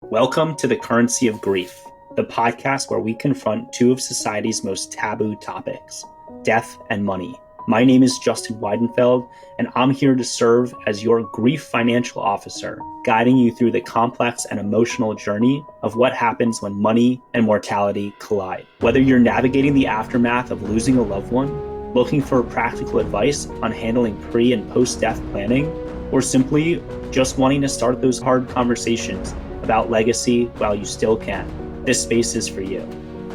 Welcome to the Currency of Grief, the podcast where we confront two of society's most taboo topics, death and money. My name is Justin Weidenfeld, and I'm here to serve as your grief financial officer, guiding you through the complex and emotional journey of what happens when money and mortality collide. Whether you're navigating the aftermath of losing a loved one, looking for practical advice on handling pre- and post-death planning, or simply just wanting to start those hard conversations about legacy while you still can, this space is for you.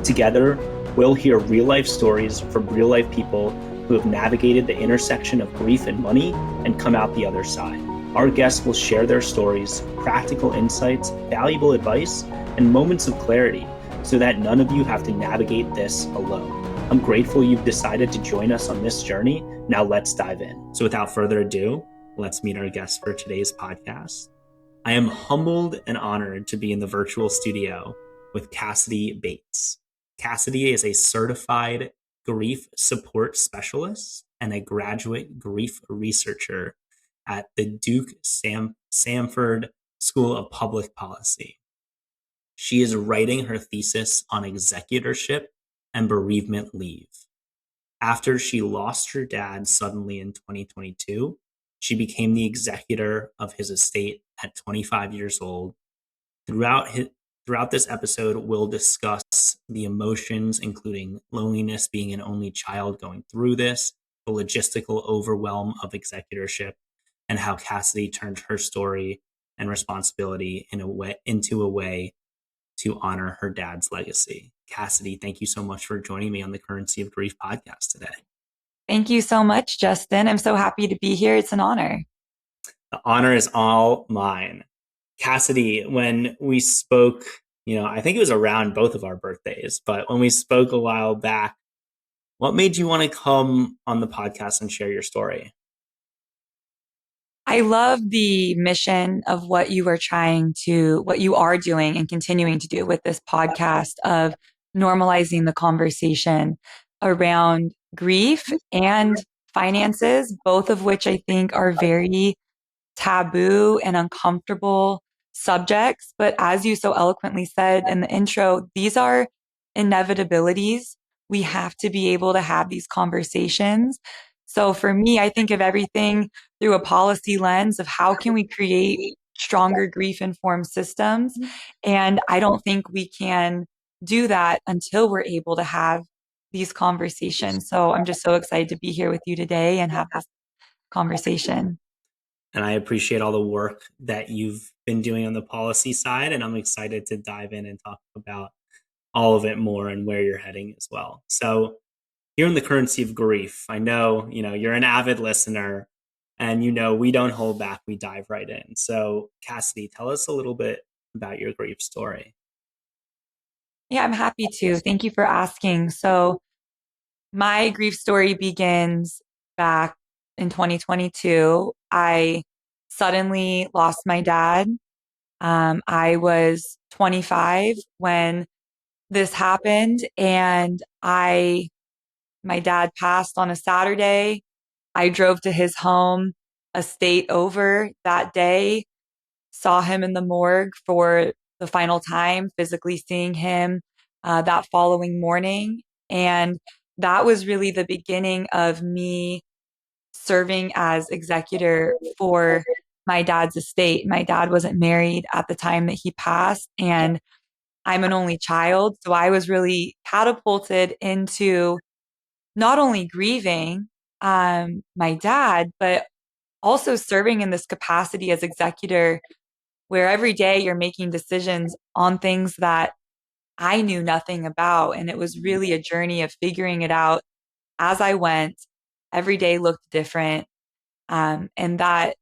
Together, we'll hear real-life stories from real-life people who have navigated the intersection of grief and money and come out the other side. Our guests will share their stories, practical insights, valuable advice, and moments of clarity so that none of you have to navigate this alone. I'm grateful you've decided to join us on this journey. Now let's dive in. So without further ado, let's meet our guests for today's podcast. I am humbled and honored to be in the virtual studio with Cassidie Bates. Cassidie is a certified grief support specialist and a graduate grief researcher at the Duke Samford School of Public Policy. She is writing her thesis on executorship and bereavement leave. After she lost her dad suddenly in 2022, she became the executor of his estate at 25 years old. Throughout this episode, we'll discuss the emotions, including loneliness, being an only child going through this, the logistical overwhelm of executorship, and how Cassidie turned her story and responsibility into a way to honor her dad's legacy. Cassidie, thank you so much for joining me on the Currency of Grief podcast today. Thank you so much, Justin. I'm so happy to be here. It's an honor. The honor is all mine. Cassidie, when we spoke, I think it was around both of our birthdays, but when we spoke a while back, what made you want to come on the podcast and share your story? I love the mission of what you are doing and continuing to do with this podcast of normalizing the conversation around grief and finances, both of which I think are very taboo and uncomfortable subjects. But as you so eloquently said in the intro, these are inevitabilities. We have to be able to have these conversations. So for me, I think of everything through a policy lens of how can we create stronger grief informed systems. And I don't think we can do that until we're able to have these conversations. So I'm just so excited to be here with you today and have this conversation. And I appreciate all the work that you've been doing on the policy side. And I'm excited to dive in and talk about all of it more and where you're heading as well. So here in the Currency of Grief, I know, you're an avid listener and, we don't hold back. We dive right in. So Cassidie, tell us a little bit about your grief story. Yeah, I'm happy to. Thank you for asking. So my grief story begins back in 2022. I suddenly lost my dad. I was 25 when this happened, and my dad passed on a Saturday. I drove to his home a state over that day, saw him in the morgue for the final time, physically seeing him that following morning. And that was really the beginning of me serving as executor for my dad's estate. My dad wasn't married at the time that he passed, and I'm an only child. So I was really catapulted into not only grieving my dad, but also serving in this capacity as executor, where every day you're making decisions on things that I knew nothing about. And it was really a journey of figuring it out as I went. Every day looked different. And that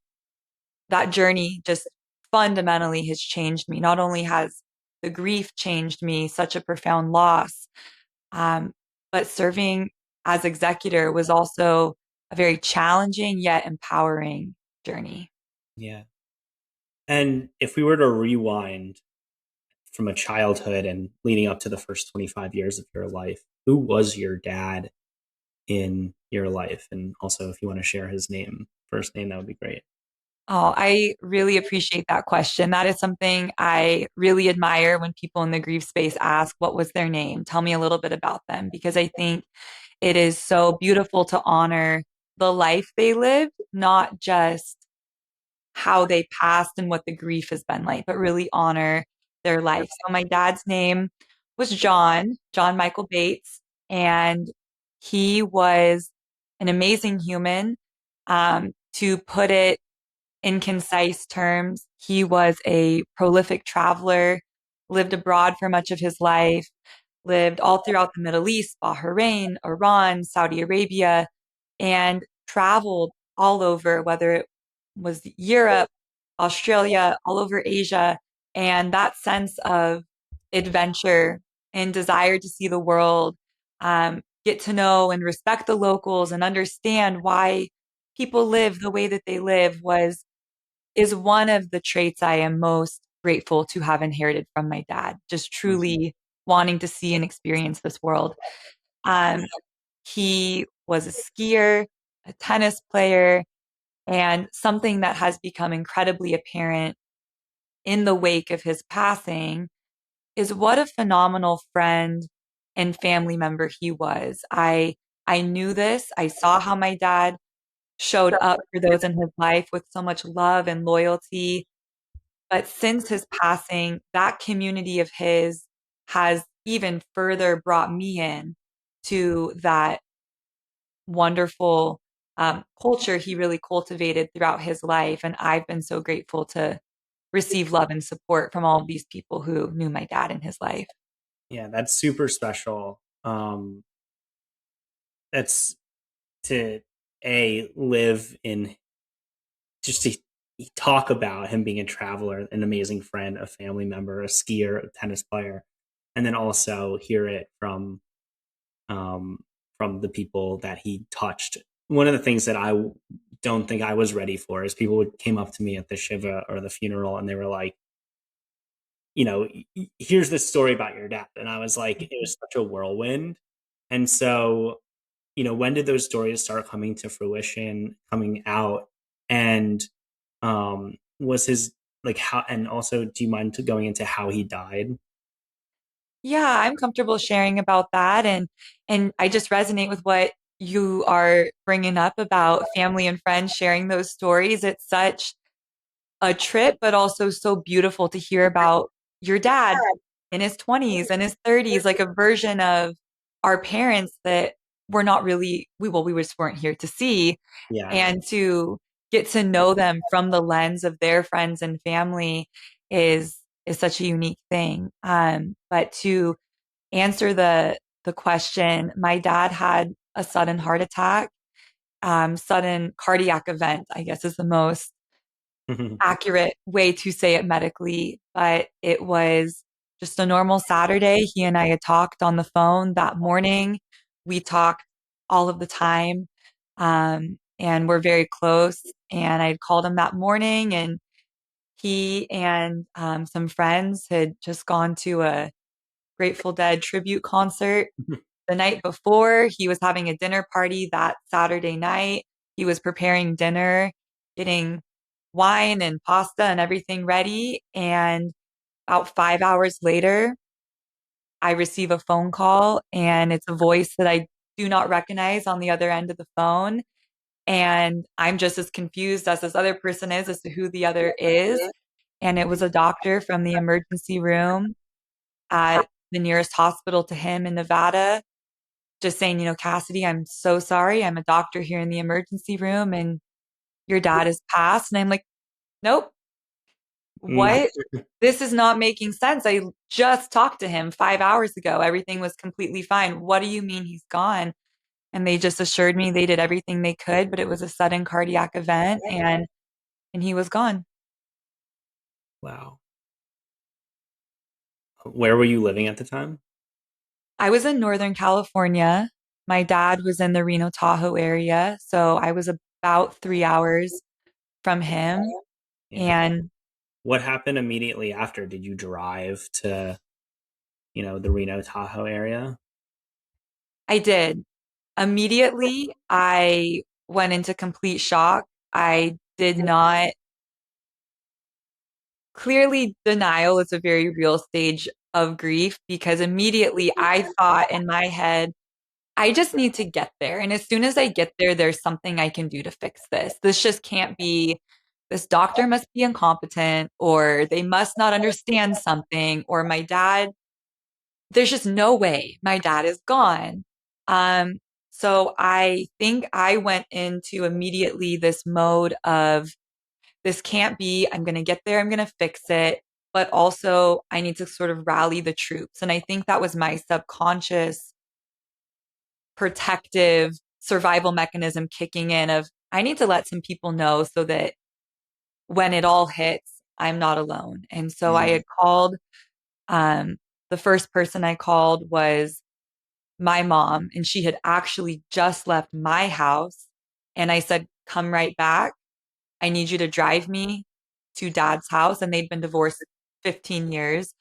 journey just fundamentally has changed me. Not only has the grief changed me, such a profound loss, um, but serving as executor was also a very challenging yet empowering journey. Yeah. And if we were to rewind from a childhood and leading up to the first 25 years of your life, who was your dad in your life? And also, if you want to share his first name, that would be great. Oh, I really appreciate that question. That is something I really admire when people in the grief space ask, what was their name? Tell me a little bit about them, because I think it is so beautiful to honor the life they lived, not just how they passed and what the grief has been like, but really honor their life. So my dad's name was John Michael Bates, and he was an amazing human. To put it in concise terms, he was a prolific traveler, lived abroad for much of his life, lived all throughout the Middle East, Bahrain, Iran, Saudi Arabia, and traveled all over, whether it was Europe, Australia, all over Asia. And that sense of adventure and desire to see the world, get to know and respect the locals and understand why people live the way that they live is one of the traits I am most grateful to have inherited from my dad, just truly wanting to see and experience this world. Um, he was a skier, a tennis player, and something that has become incredibly apparent in the wake of his passing is what a phenomenal friend and family member he was. I knew this. I saw how my dad showed up for those in his life with so much love and loyalty. But since his passing, that community of his has even further brought me in to that wonderful culture he really cultivated throughout his life. And I've been so grateful to receive love and support from all of these people who knew my dad in his life. Yeah, that's super special. That's to a live in just to talk about him being a traveler, an amazing friend, a family member, a skier, a tennis player, and then also hear it um, from the people that he touched. One of the things that I don't think I was ready for is people would came up to me at the shiva or the funeral and they were like, here's this story about your dad, and I was like, it was such a whirlwind. And so, when did those stories start coming to fruition, coming out, and was his like how? And also, do you mind going into how he died? Yeah, I'm comfortable sharing about that, and I just resonate with what you are bringing up about family and friends sharing those stories. It's such a trip, but also so beautiful to hear about your dad in his 20s and his 30s, like a version of our parents that we're not really, we just weren't here to see, Yeah. and to get to know them from the lens of their friends and family is such a unique thing. But to answer the question, my dad had a sudden heart attack, sudden cardiac event, I guess is the most accurate way to say it medically, but it was just a normal Saturday. He and I had talked on the phone that morning. We talked all of the time, and we're very close. And I had called him that morning, and he and some friends had just gone to a Grateful Dead tribute concert the night before. He was having a dinner party that Saturday night. He was preparing dinner, getting wine and pasta and everything ready. And about 5 hours later, I receive a phone call, and it's a voice that I do not recognize on the other end of the phone. And I'm just as confused as this other person is as to who the other is. And it was a doctor from the emergency room at the nearest hospital to him in Nevada, just saying, Cassidie, I'm so sorry. I'm a doctor here in the emergency room, and your dad has passed. And I'm like, nope, Mm. what? This is not making sense. I just talked to him 5 hours ago. Everything was completely fine. What do you mean he's gone? And they just assured me they did everything they could, but it was a sudden cardiac event, and he was gone. Wow. Where were you living at the time? I was in Northern California. My dad was in the Reno Tahoe area, so I was about 3 hours from him. Yeah. And What happened immediately after? Did you drive to, the Reno Tahoe area? I did. Immediately, I went into complete shock. I did not. clearly denial is a very real stage of grief because immediately I thought in my head, I just need to get there. And as soon as I get there, there's something I can do to fix this. This just can't be, this doctor must be incompetent, or they must not understand something, or my dad, there's just no way my dad is gone. Um, so I think I went into immediately this mode of this can't be, I'm going to get there, I'm going to fix it. But also, I need to sort of rally the troops. And I think that was my subconscious protective survival mechanism kicking in of I need to let some people know so that when it all hits, I'm not alone. And so I Mm. had called, um, the first person I called was my mom, and she had actually just left my house. And I said, come right back. I need you to drive me to dad's house. And they'd been divorced 15 years.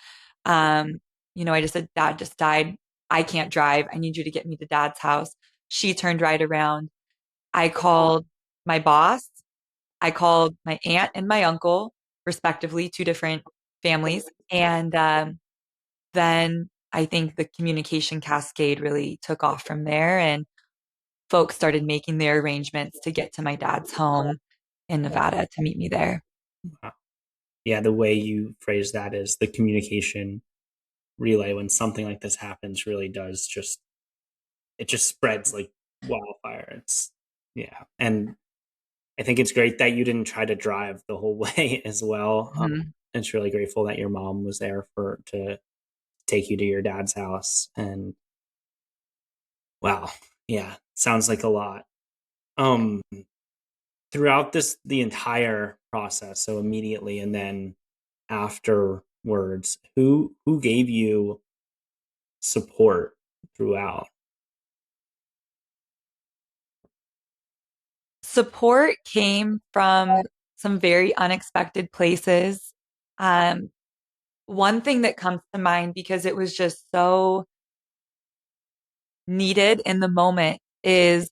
Um, I just said, Dad just died. I can't drive. I need you to get me to dad's house. She turned right around. I called my boss. I called my aunt and my uncle, respectively, two different families. And then I think the communication cascade really took off from there. And folks started making their arrangements to get to my dad's home in Nevada to meet me there. Wow. Yeah, the way you phrase that is the communication relay when something like this happens really does just it just spreads like wildfire. It's yeah, and I think it's great that you didn't try to drive the whole way as well. Mhm. It's really grateful that your mom was there for to take you to your dad's house. And wow, yeah, sounds like a lot. Um, throughout the entire process, so immediately and then afterwards, who gave you support throughout? Support came from some very unexpected places. Um, One thing that comes to mind because it was just so needed in the moment is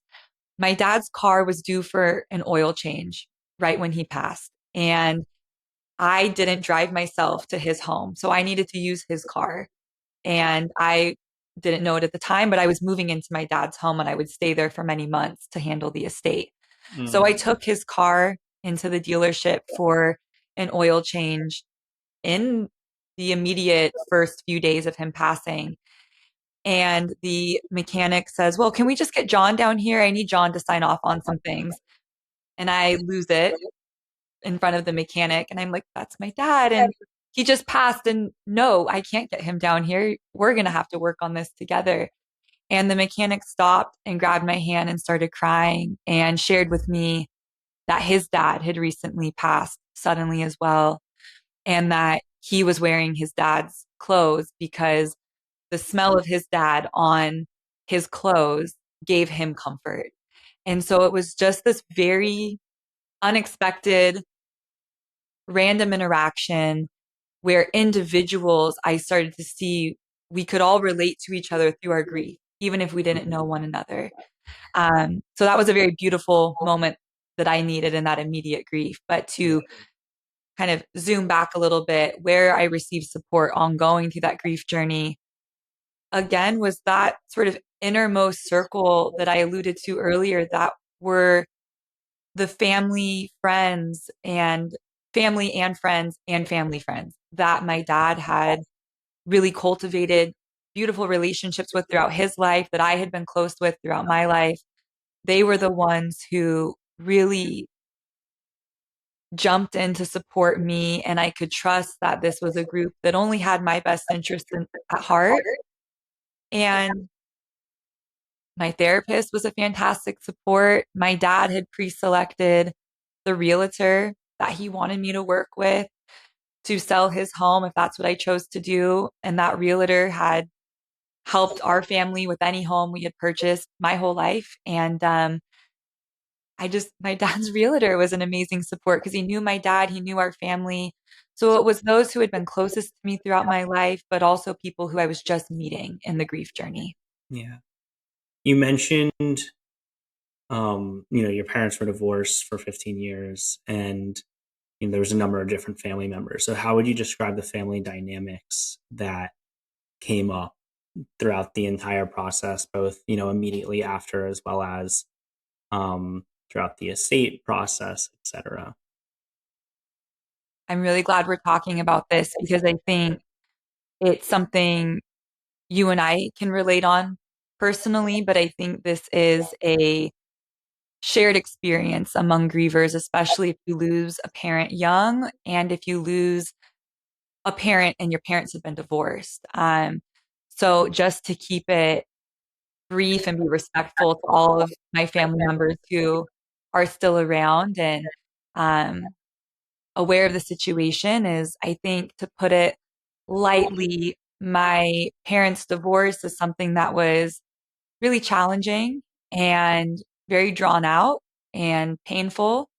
my dad's car was due for an oil change right when he passed. And I didn't drive myself to his home. So I needed to use his car. And I didn't know it at the time, but I was moving into my dad's home and I would stay there for many months to handle the estate. So I Mm. took his car into the dealership for an oil change in the immediate first few days of him passing. And the mechanic says, well, can we just get John down here? I need John to sign off on some things. And I lose it in front of the mechanic. And I'm like, that's my dad. And he just passed. And no, I can't get him down here. We're going to have to work on this together. And the mechanic stopped and grabbed my hand and started crying and shared with me that his dad had recently passed suddenly as well. And that he was wearing his dad's clothes because the smell of his dad on his clothes gave him comfort. And so it was just this very unexpected, random interaction where individuals I started to see we could all relate to each other through our grief, even if we didn't know one another. So that was a very beautiful moment that I needed in that immediate grief. But Yeah. to kind of zoom back a little bit, where I received support ongoing through that grief journey, again, was that sort of innermost circle that I alluded to earlier that were the family and friends and family friends that my dad had really cultivated beautiful relationships with throughout his life that I had been close with throughout my life. They were the ones who really jumped in to support me, and I could trust that this was a group that only had my best interest at heart. And my therapist was a fantastic support. My dad had pre-selected the realtor that he wanted me to work with to sell his home if that's what I chose to do. And that realtor had helped our family with any home we had purchased my whole life. And my dad's realtor was an amazing support because he knew my dad, he knew our family. So it was those who had been closest to me throughout my life, but also people who I was just meeting in the grief journey. Yeah. You mentioned your parents were divorced for 15 years and there was a number of different family members. So how would you describe the family dynamics that came up throughout the entire process, both, immediately after as well as throughout the estate process, etc.? I'm really glad we're talking about this because I think it's something you and I can relate on personally, but I think this is a shared experience among grievers, especially if you lose a parent young and if you lose a parent and your parents have been divorced. So just to keep it brief and be respectful to all of my family members who are still around and um, aware of the situation is, I think, to put it lightly, my parents' divorce is something that was really challenging and very drawn out and painful,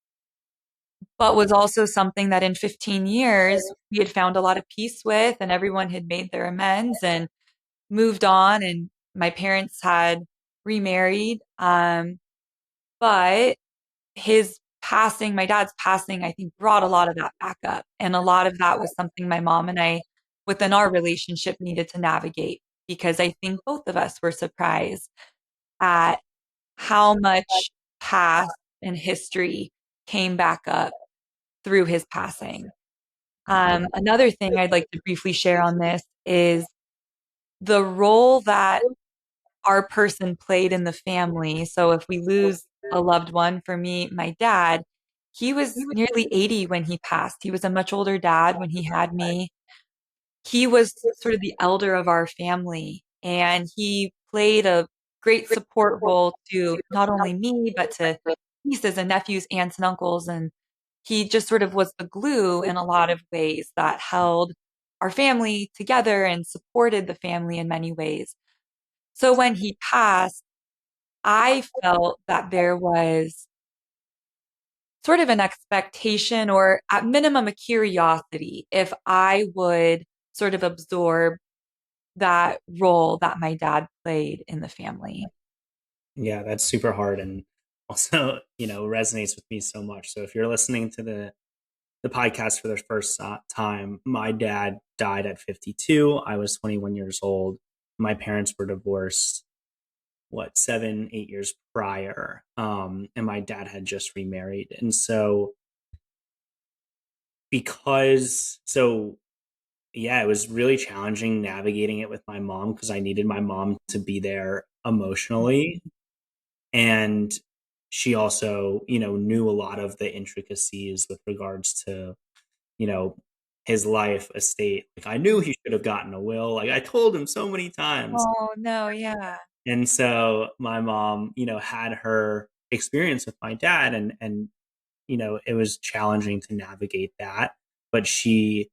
but was also something that in 15 years we had found a lot of peace with, and everyone had made their amends and moved on. And my parents had remarried. But his passing, my dad's passing, I think brought a lot of that back up. And a lot of that was something my mom and I, within our relationship, needed to navigate because I think both of us were surprised at how much past and history came back up through his passing. Another thing I'd like to briefly share on this is the role that our person played in the family. So if we lose a loved one, for me, my dad, he was nearly 80 when he passed. He was a much older dad when he had me. He was sort of the elder of our family, and he played a great support role to not only me, but to nieces and nephews, aunts and uncles. And he just sort of was the glue in a lot of ways that held our family together and supported the family in many ways. So when he passed, I felt that there was sort of an expectation or at minimum a curiosity if I would sort of absorb that role that my dad played in the family. Yeah, that's super hard, and also, resonates with me so much. So if you're listening to the podcast for the first time, my dad died at 52. I was 21 years old. My parents were divorced, what, 7, 8 years prior. And my dad had just remarried. And so, yeah, it was really challenging navigating it with my mom because I needed my mom to be there emotionally. And she also, knew a lot of the intricacies with regards to, you know, his life estate. Like, I knew he should have gotten a will. Like, I told him so many times. Oh, no, yeah. And so my mom, had her experience with my dad, and it was challenging to navigate that, but she,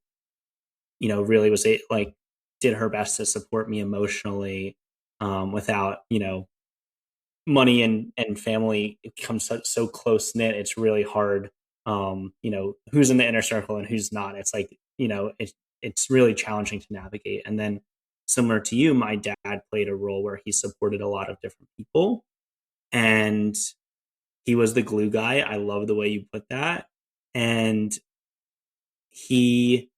really was like did her best to support me emotionally, without, money and family becomes so close knit. It's really hard, who's in the inner circle and who's not. It's like, it's really challenging to navigate. And then, similar to you, my dad played a role where he supported a lot of different people, and he was the glue guy. I love the way you put that. And he,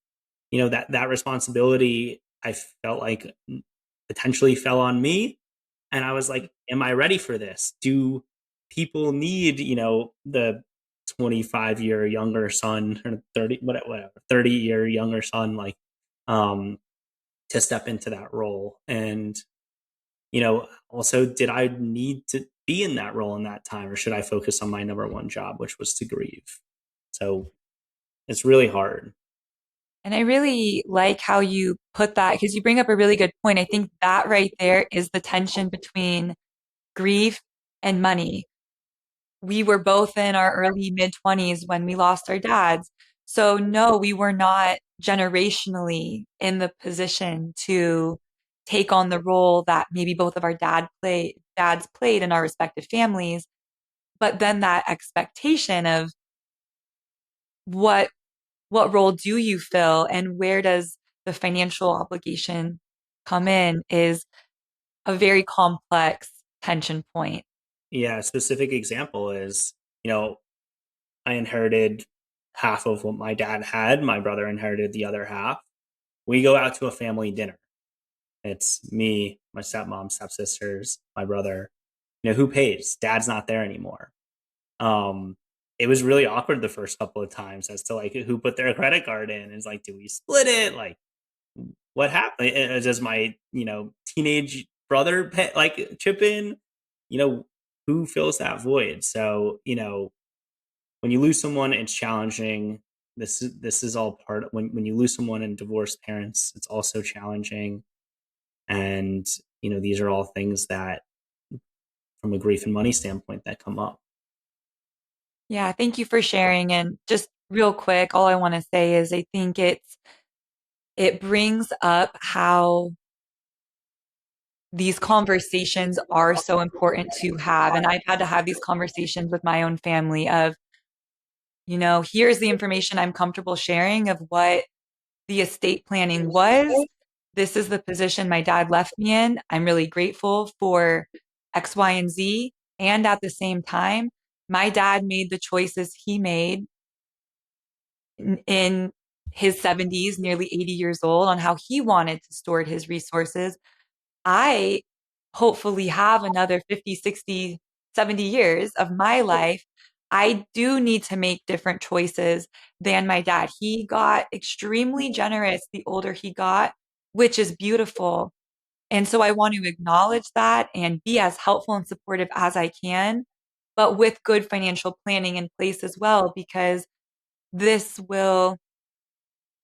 that responsibility, I felt like, potentially fell on me. And I was like, am I ready for this? Do people need, the 25-year younger son, or 30, whatever, 30-year younger son, like, um, to step into that role? And, also, did I need to be in that role in that time, or should I focus on my number one job, which was to grieve? So it's really hard. And I really like how you put that because you bring up a really good point. I think that right there is the tension between grief and money. We were both in our early mid 20s when we lost our dads. So no, we were not generationally in the position to take on the role that maybe both of our dads played in our respective families. But then that expectation of what what role do you fill and where does the financial obligation come in is a very complex tension point. Yeah, a specific example is, I inherited half of what my dad had. My brother inherited the other half. We go out to a family dinner. It's me, my stepmom, stepsisters, my brother. Who pays? Dad's not there anymore. Um, it was really awkward the first couple of times as to like who put their credit card in. It's like, do we split it? Like, what happened? Does my teenage brother pay, like chip in? Who fills that void? So when you lose someone, it's challenging. This is all part of, when you lose someone and divorced parents, it's also challenging. And these are all things that, from a grief and money standpoint, that come up. Yeah, thank you for sharing. And just real quick, all I want to say is I think it brings up how these conversations are so important to have. And I've had to have these conversations with my own family of, here's the information I'm comfortable sharing of what the estate planning was. This is the position my dad left me in. I'm really grateful for X, Y, and Z. And at the same time, my dad made the choices he made in his 70s, nearly 80 years old, on how he wanted to store his resources. I hopefully have another 50, 60, 70 years of my life. I do need to make different choices than my dad. He got extremely generous the older he got, which is beautiful. And so I want to acknowledge that and be as helpful and supportive as I can, but with good financial planning in place as well, because this will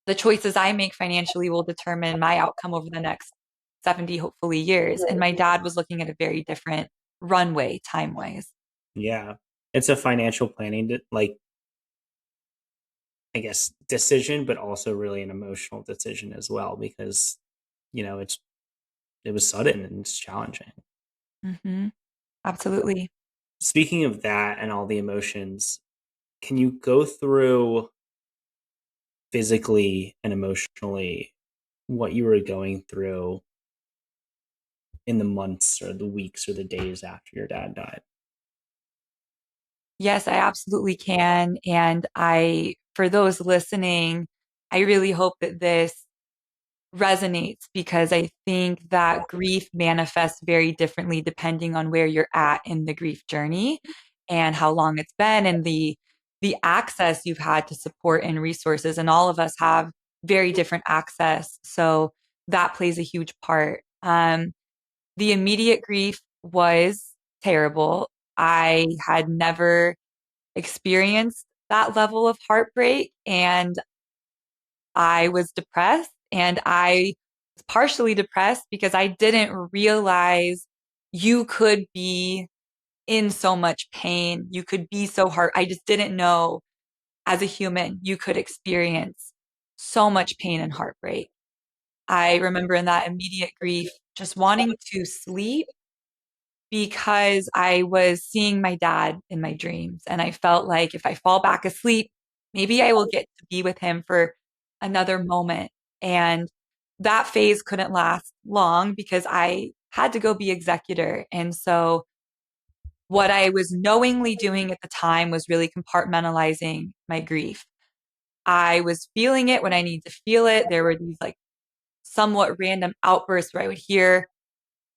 the choices I make financially will determine my outcome over the next 70, hopefully, years. And my dad was looking at a very different runway time wise. Yeah, it's a financial planning, like, I guess, decision, but also really an emotional decision as well, because it was sudden and it's challenging. Mm-hmm. Absolutely. Speaking of that and all the emotions, can you go through physically and emotionally what you were going through in the months or the weeks or the days after your dad died? Yes, I absolutely can. And for those listening, I really hope that this resonates because I think that grief manifests very differently depending on where you're at in the grief journey and how long it's been and the access you've had to support and resources. And all of us have very different access. So that plays a huge part. The immediate grief was terrible. I had never experienced that level of heartbreak and I was depressed and I was partially depressed because I didn't realize you could be in so much pain. You could be so hurt. I just didn't know as a human you could experience so much pain and heartbreak. I remember in that immediate grief just wanting to sleep because I was seeing my dad in my dreams. And I felt like if I fall back asleep, maybe I will get to be with him for another moment. And that phase couldn't last long because I had to go be executor. And so what I was knowingly doing at the time was really compartmentalizing my grief. I was feeling it when I need to feel it. There were these like somewhat random outbursts where I would hear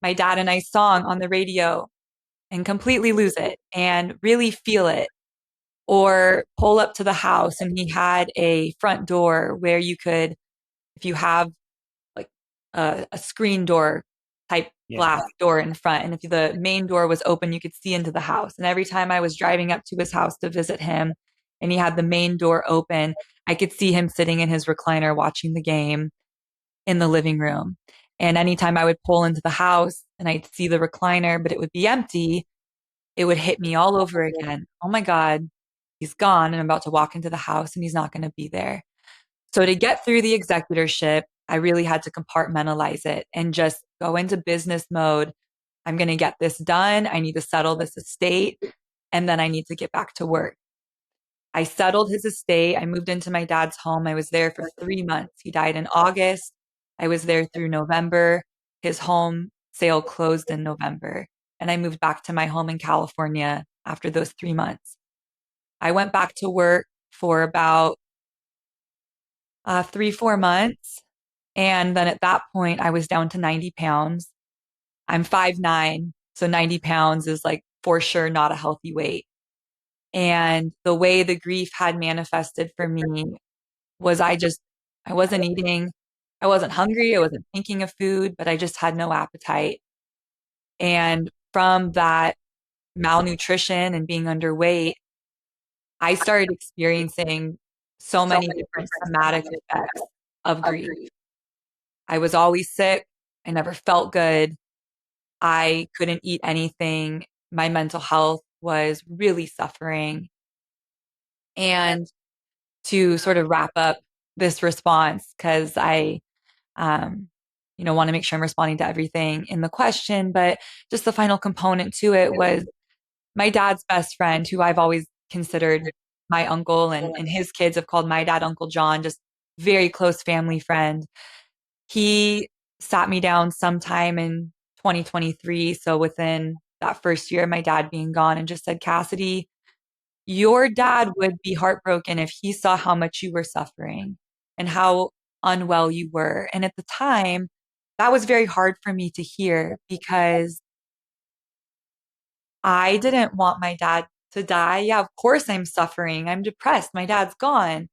my dad and I's song on the radio and completely lose it and really feel it. Or pull up to the house and he had a front door where you could, if you have like a screen door type Yeah. glass door in front, and if the main door was open, you could see into the house. And every time I was driving up to his house to visit him and he had the main door open, I could see him sitting in his recliner watching the game in the living room. And anytime I would pull into the house and I'd see the recliner, but it would be empty, it would hit me all over again. Oh my God, he's gone and I'm about to walk into the house and he's not going to be there. So to get through the executorship, I really had to compartmentalize it and just go into business mode. I'm going to get this done. I need to settle this estate and then I need to get back to work. I settled his estate. I moved into my dad's home. I was there for 3 months. He died in August. I was there through November. His home sale closed in November. And I moved back to my home in California after those 3 months. I went back to work for about 3, 4 months. And then at that point, I was down to 90 pounds. I'm 5'9", so 90 pounds is like for sure not a healthy weight. And the way the grief had manifested for me was I wasn't eating. I wasn't hungry. I wasn't thinking of food, but I just had no appetite. And from that malnutrition and being underweight, I started experiencing so many different somatic effects of grief. I was always sick. I never felt good. I couldn't eat anything. My mental health was really suffering. And to sort of wrap up this response, because um, want to make sure I'm responding to everything in the question, but just the final component to it was my dad's best friend, who I've always considered my uncle, and his kids have called my dad Uncle John, just very close family friend. He sat me down sometime in 2023, so within that first year of my dad being gone, and just said, Cassidie, your dad would be heartbroken if he saw how much you were suffering and how unwell you were. And at the time, that was very hard for me to hear because I didn't want my dad to die. Yeah, of course I'm suffering. I'm depressed. My dad's gone.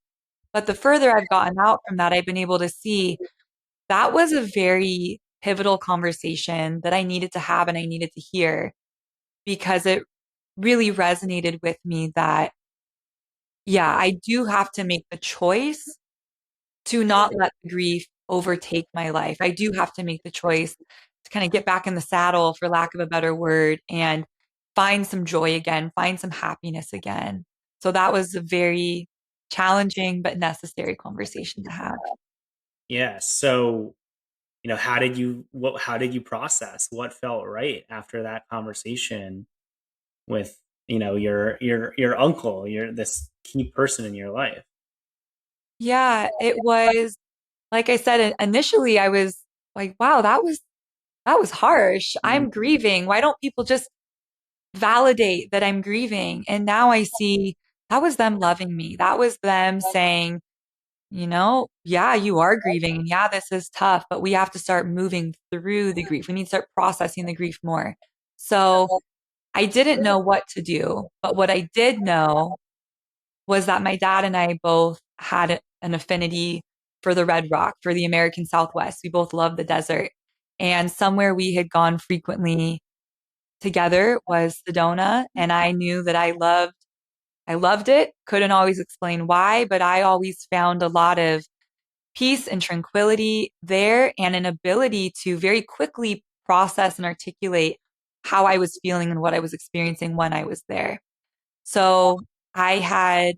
But the further I've gotten out from that, I've been able to see that was a very pivotal conversation that I needed to have and I needed to hear because it really resonated with me that, yeah, I do have to make the choice to not let the grief overtake my life. I do have to make the choice to kind of get back in the saddle, for lack of a better word, and find some joy again, find some happiness again. So that was a very challenging but necessary conversation to have. Yeah. So, how did you process what felt right after that conversation with, your uncle, this key person in your life? Yeah, it was like I said initially I was like, wow, that was harsh. Mm. I'm grieving. Why don't people just validate that I'm grieving? And now I see that was them loving me. That was them saying, yeah, you are grieving. And yeah, this is tough, but we have to start moving through the grief. We need to start processing the grief more. So I didn't know what to do, but what I did know was that my dad and I both had an affinity for the Red Rock, for the American Southwest. We both loved the desert. And somewhere we had gone frequently together was Sedona. And I knew that I loved it. Couldn't always explain why, but I always found a lot of peace and tranquility there and an ability to very quickly process and articulate how I was feeling and what I was experiencing when I was there. So I had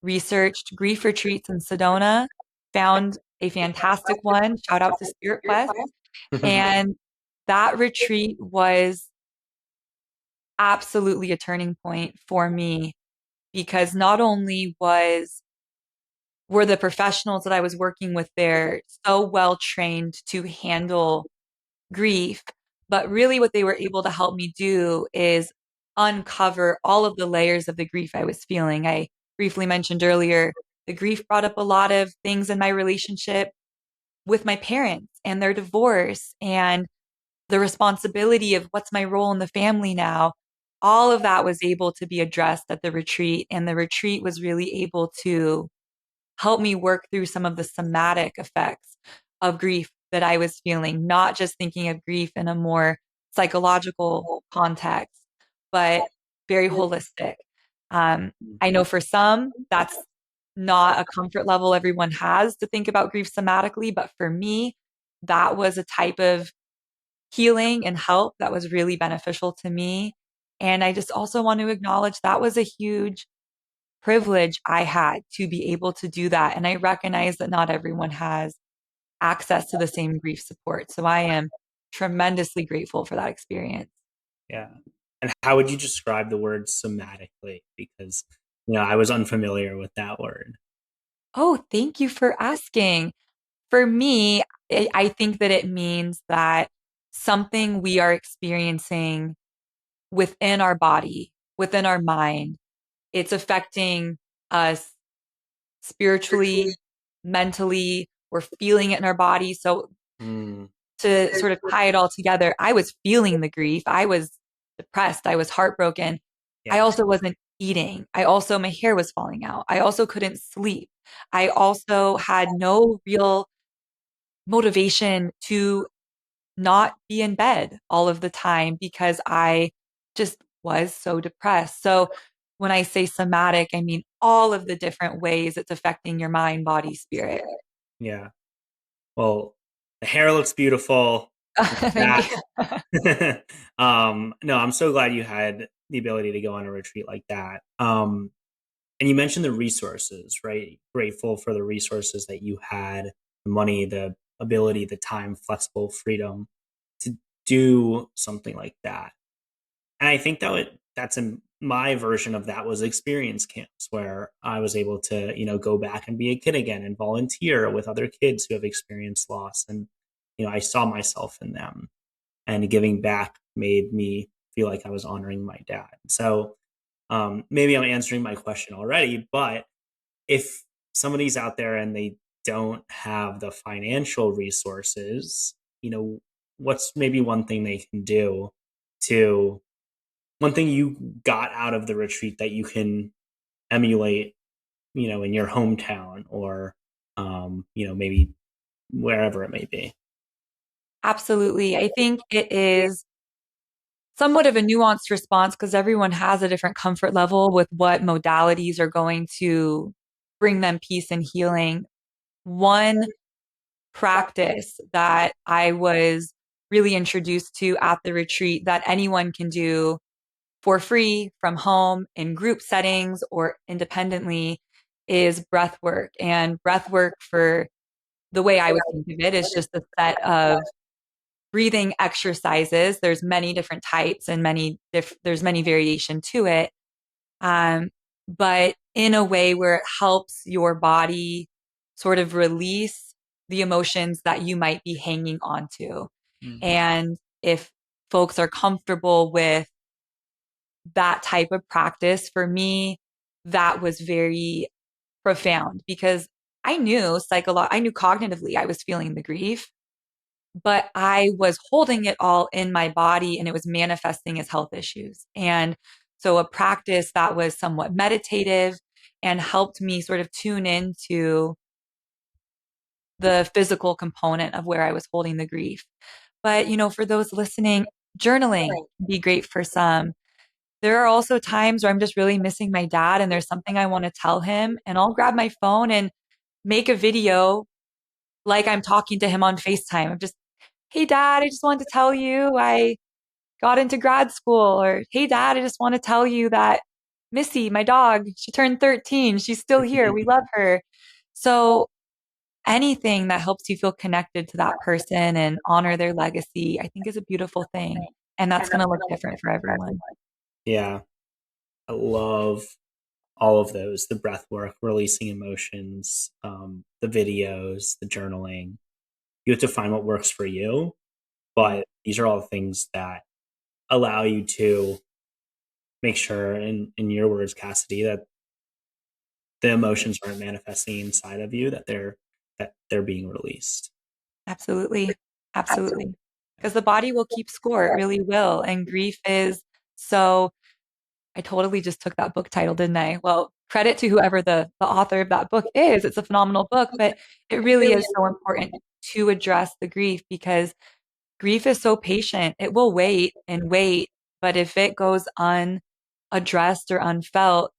researched grief retreats in Sedona, found a fantastic one. Shout out to Spirit Quest. And that retreat was absolutely a turning point for me because not only were the professionals that I was working with there so well trained to handle grief, but really what they were able to help me do is uncover all of the layers of the grief I was feeling. I briefly mentioned earlier, the grief brought up a lot of things in my relationship with my parents and their divorce and the responsibility of what's my role in the family now. All of that was able to be addressed at the retreat, and the retreat was really able to help me work through some of the somatic effects of grief that I was feeling, not just thinking of grief in a more psychological context, but very holistic. Um, I know for some, that's not a comfort level everyone has to think about grief somatically, but for me, that was a type of healing and help that was really beneficial to me. And I just also want to acknowledge that was a huge privilege I had to be able to do that. And I recognize that not everyone has access to the same grief support. So I am tremendously grateful for that experience. Yeah. And how would you describe the word somatically? Because, I was unfamiliar with that word. Oh, thank you for asking. For me, I think that it means that something we are experiencing within our body, within our mind, it's affecting us spiritually, mentally, we're feeling it in our body. So Mm, to sort of tie it all together, I was feeling the grief. I was depressed. I was heartbroken. I yeah. also wasn't eating. I also, my hair was falling out. I also couldn't sleep. I also had no real motivation to not be in bed all of the time because I just was so depressed. So when I say somatic, I mean all of the different ways it's affecting your mind, body, spirit. Yeah. Well, the hair looks beautiful. Thank That you. no, I'm so glad you had the ability to go on a retreat like that. And you mentioned the resources, right? Grateful for the resources that you had, the money, the ability, the time, flexible freedom to do something like that. And I think that's in my version of that was experience camps where I was able to, go back and be a kid again and volunteer with other kids who have experienced loss. And, I saw myself in them, and giving back made me feel like I was honoring my dad. So maybe I'm answering my question already, but if somebody's out there and they don't have the financial resources, what's maybe one thing they can do to one thing you got out of the retreat that you can emulate, in your hometown or, maybe wherever it may be. Absolutely. I think it is somewhat of a nuanced response because everyone has a different comfort level with what modalities are going to bring them peace and healing. One practice that I was really introduced to at the retreat that anyone can do for free from home in group settings or independently is breath work. And breath work, for the way I would think of it, is just a set of breathing exercises. There's many different types and there's many variation to it. Um, but in a way where it helps your body sort of release the emotions that you might be hanging on to. Mm. And if folks are comfortable with that type of practice, for me, that was very profound because I knew cognitively I was feeling the grief, but I was holding it all in my body and it was manifesting as health issues. And so a practice that was somewhat meditative and helped me sort of tune into the physical component of where I was holding the grief. But, for those listening, journaling can be great for some. There are also times where I'm just really missing my dad and there's something I want to tell him, and I'll grab my phone and make a video like I'm talking to him on FaceTime. I'm just, hey, dad, I just wanted to tell you I got into grad school. Or, hey, dad, I just want to tell you that Missy, my dog, she turned 13. She's still here. We love her. So anything that helps you feel connected to that person and honor their legacy, I think is a beautiful thing. And that's going to look different for everyone. Yeah, I love all of those, the breath work, releasing emotions, the videos, the journaling. You have to find what works for you, but these are all things that allow you to make sure, in your words, Cassidie, that the emotions aren't manifesting inside of you, that they're being released. Absolutely. Absolutely. Because the body will keep score. It really will. And grief is so, I totally just took that book title, didn't I? Well, credit to whoever the author of that book is. It's a phenomenal book, but it really is so important to address the grief because grief is so patient. It will wait and wait. But if it goes unaddressed or unfelt,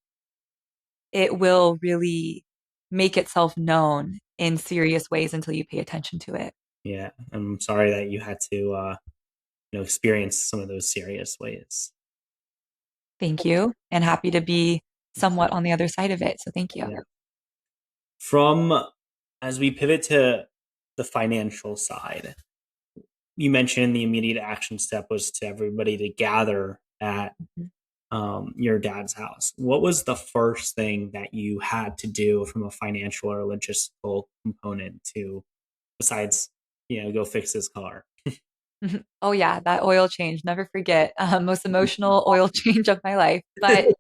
it will really make itself known in serious ways until you pay attention to it. Yeah, I'm sorry that you had to, experience some of those serious ways. Thank you. And happy to be somewhat on the other side of it. So thank you. Yeah. From As we pivot to the financial side, you mentioned the immediate action step was to everybody to gather at Mhm. your dad's house. What was the first thing that you had to do from a financial or logistical component to, besides, go fix his car? Mhm. Oh yeah, that oil change. Never forget. Most emotional oil change of my life. But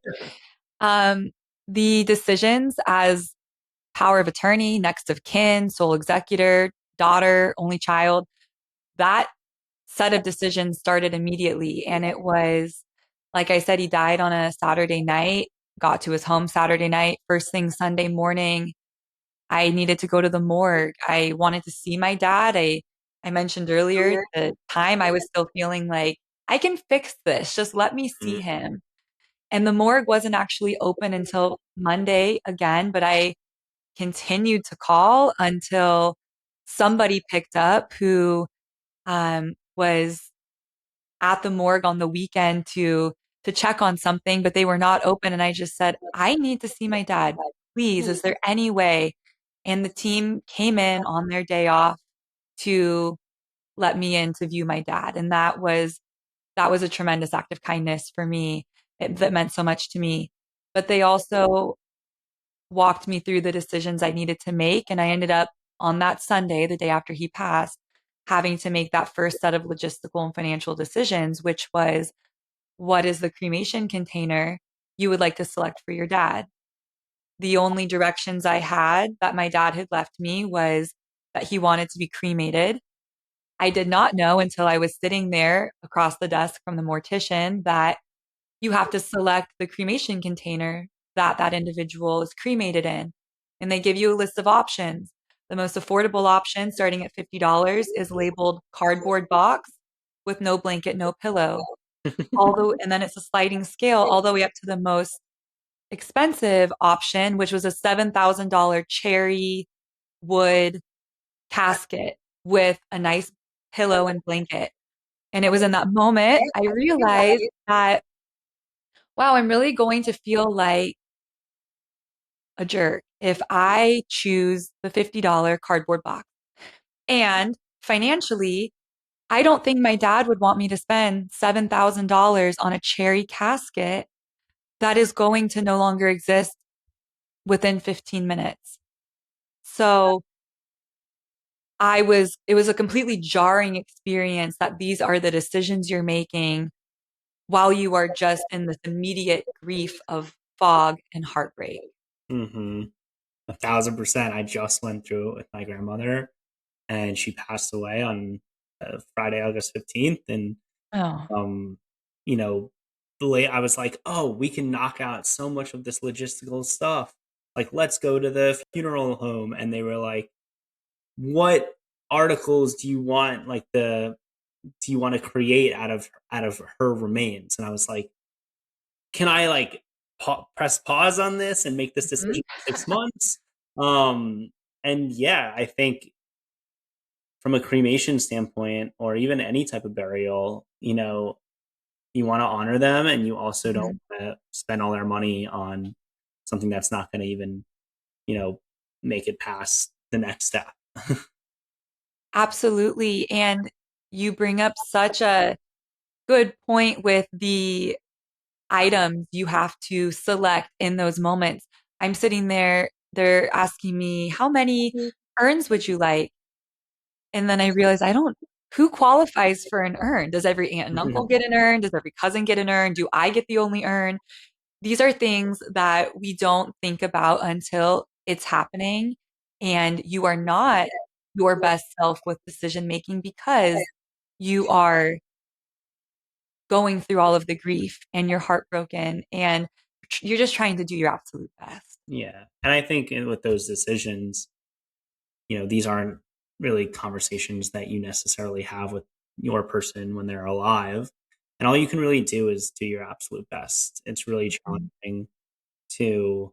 um, the decisions as power of attorney, next of kin, sole executor, daughter, only child. That set of decisions started immediately. And it was, like I said, he died on a Saturday night, got to his home Saturday night, first thing Sunday morning. I needed to go to the morgue. I wanted to see my dad. I mentioned earlier the time I was still feeling like I can fix this. Just let me see him. And the morgue wasn't actually open until Monday again, but I continued to call until somebody picked up who was at the morgue on the weekend to check on something, but they were not open. And I just said, I need to see my dad. Please, is there any way? And the team came in on their day off to let me in to view my dad. And that was a tremendous act of kindness for me. That meant so much to me. But they also walked me through the decisions I needed to make. And I ended up on that Sunday, the day after he passed, having to make that first set of logistical and financial decisions, which was, what is the cremation container you would like to select for your dad? The only directions I had that my dad had left me was that he wanted to be cremated. I did not know until I was sitting there across the desk from the mortician that you have to select the cremation container that that individual is cremated in. And they give you a list of options. The most affordable option, starting at $50, is labeled cardboard box with no blanket, no pillow. Although, and then it's a sliding scale all the way up to the most expensive option, which was a $7,000 cherry wood casket with a nice pillow and blanket. And it was in that moment I realized that, wow, I'm really going to feel like a jerk if I choose the $50 cardboard box. And financially, I don't think my dad would want me to spend $7,000 on a cherry casket that is going to no longer exist within 15 minutes. So it was a completely jarring experience that these are the decisions you're making while you are just in this immediate grief of fog and heartbreak. Mm-hmm. 1,000%. I just went through it with my grandmother, and she passed away on Friday, August 15th. And Oh, um, you know, the late I was like, oh, we can knock out so much of this logistical stuff. Like, let's go to the funeral home. And they were like, what articles do you want? Like, do you want to create out of her remains? And I was like, can I like press pause on this and make this mhm. decision in 6 months? Um, and yeah, I think from a cremation standpoint, or even any type of burial, you want to honor them, and you also don't Mhm. want to spend all their money on something that's not going to even, you know, make it past the next step. Absolutely. And you bring up such a good point with the items you have to select in those moments. I'm sitting there, they're asking me, how many urns would you like? And then I realize who qualifies for an urn? Does every aunt and uncle get an urn? Does every cousin get an urn? Do I get the only urn? These are things that we don't think about until it's happening. And you are not your best self with decision making because you are going through all of the grief and you're heartbroken and you're just trying to do your absolute best. Yeah. And I think with those decisions, these aren't really conversations that you necessarily have with your person when they're alive. And all you can really do is do your absolute best. It's really Mhm. challenging to,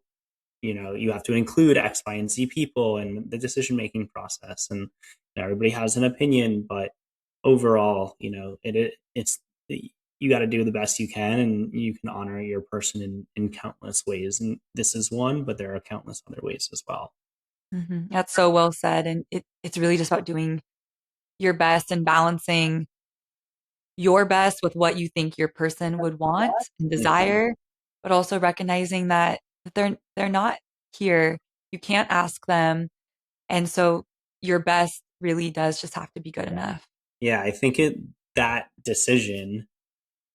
you have to include X, Y, and Z people in the decision making process. And everybody has an opinion, but overall, it's, you got to do the best you can, and you can honor your person in countless ways. And this is one, but there are countless other ways as well. That's so well said. And it's really just about doing your best and balancing your best with what you think your person would want and desire, but also recognizing that they're not here. You can't ask them. And so your best really does just have to be good enough. Yeah, I think that decision,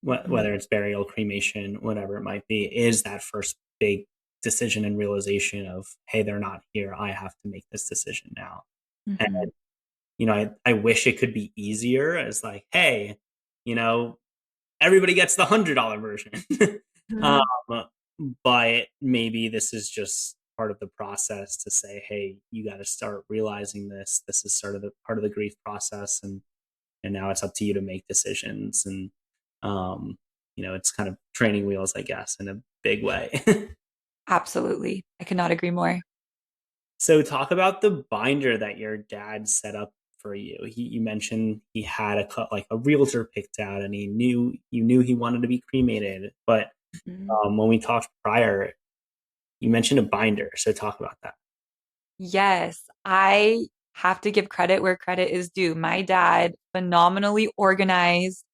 Mhm. whether it's burial, cremation, whatever it might be, is that first big decision and realization of, hey, they're not here. I have to make this decision now. And, Mm-hmm. I wish it could be easier as like, hey, you know, everybody gets the $100 version. um, but maybe this is just part of the process to say, hey, you got to start realizing this. This is sort of the part of the grief process. And now it's up to you to make decisions. And, it's kind of training wheels, I guess, in a big way. Absolutely. I could not agree more. So talk about the binder that your dad set up for you. You mentioned he had a realtor picked out, and you knew he wanted to be cremated. But Mhm. when we talked prior, you mentioned a binder. So talk about that. Yes, I have to give credit where credit is due. My dad, phenomenally organized,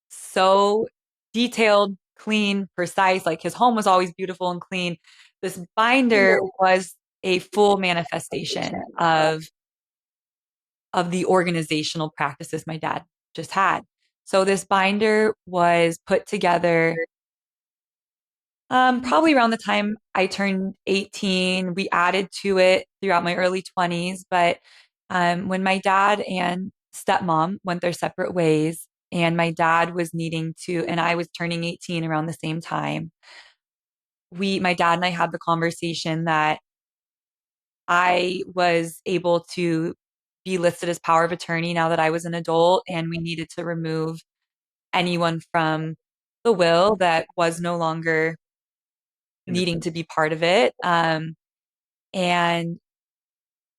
so detailed, clean, precise. Like his home was always beautiful and clean. This binder was a full manifestation of the organizational practices my dad just had. So this binder was put together probably around the time I turned 18. We added to it throughout my early 20s. But when my dad and stepmom went their separate ways, and my dad was needing to, and I was turning 18 around the same time, my dad and I had the conversation that I was able to be listed as power of attorney now that I was an adult, and we needed to remove anyone from the will that was no longer needing to be part of it. And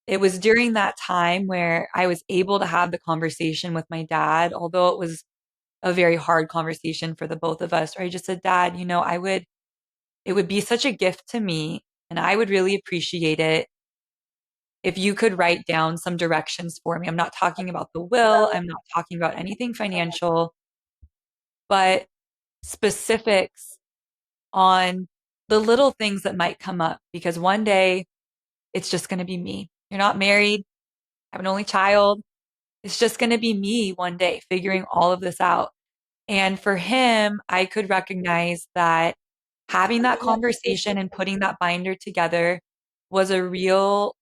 it was during that time where I was able to have the conversation with my dad, although it was a very hard conversation for the both of us, where I just said, Dad, it would be such a gift to me, and I would really appreciate it if you could write down some directions for me. I'm not talking about the will, I'm not talking about anything financial, but specifics on the little things that might come up, because one day it's just going to be me. You're not married, I have an only child. It's just going to be me one day figuring all of this out. And for him, I could recognize that having that conversation and putting that binder together was a real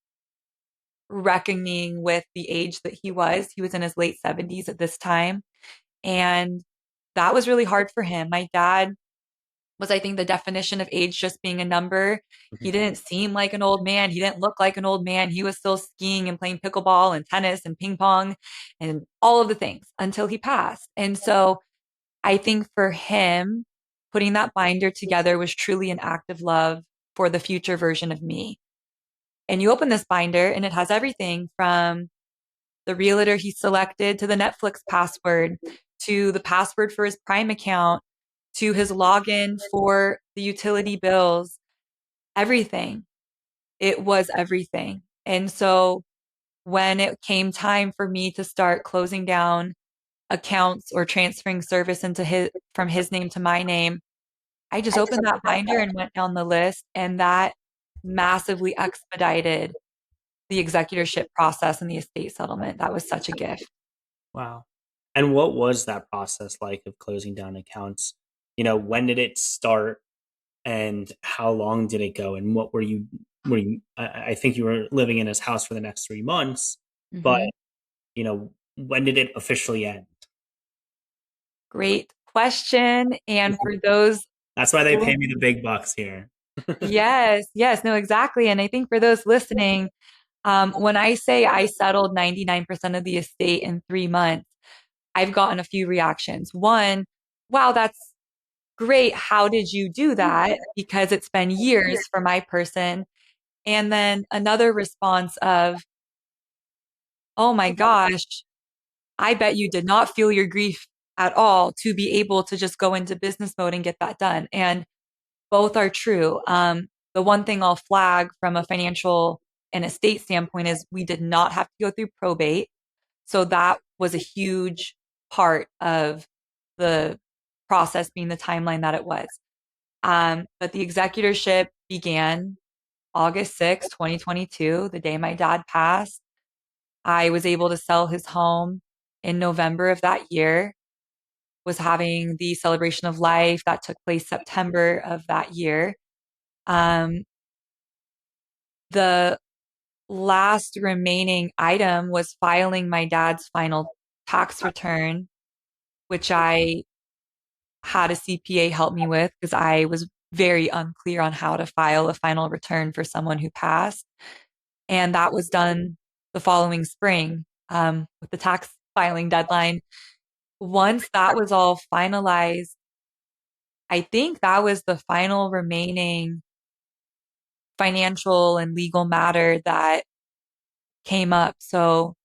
reckoning with the age that he was. He was in his late 70s at this time. And that was really hard for him. My dad was, I think, the definition of age just being a number. He didn't seem like an old man. He didn't look like an old man. He was still skiing and playing pickleball and tennis and ping pong and all of the things until he passed. And so I think for him, putting that binder together was truly an act of love for the future version of me. And you open this binder and it has everything from the realtor he selected to the Netflix password to the password for his Prime account to his login for the utility bills, everything. It was everything. And so when it came time for me to start closing down accounts or transferring service into from his name to my name, I just opened that binder and went down the list, and that massively expedited the executorship process and the estate settlement. That was such a gift. Wow. And what was that process like of closing down accounts? When did it start, and how long did it go? And what I think you were living in his house for the next 3 months, but, Mhm. when did it officially end? Great question. And for those, That's why they pay me the big bucks here. yes, yes, no, exactly. And I think for those listening, when I say I settled 99% of the estate in 3 months, I've gotten a few reactions. One, wow, that's great. How did you do that? Because it's been years for my person. And then another response of, oh my gosh, I bet you did not feel your grief at all to be able to just go into business mode and get that done. And both are true. The one thing I'll flag from a financial and estate standpoint is we did not have to go through probate. So that was a huge part of the process being the timeline that it was. But the executorship began August 6th, 2022, the day my dad passed. I was able to sell his home in November of that year, was having the celebration of life that took place September of that year. The last remaining item was filing my dad's final tax return, which I had a CPA help me with because I was very unclear on how to file a final return for someone who passed. And that was done the following spring with the tax filing deadline. Once that was all finalized, I think that was the final remaining financial and legal matter that came up. So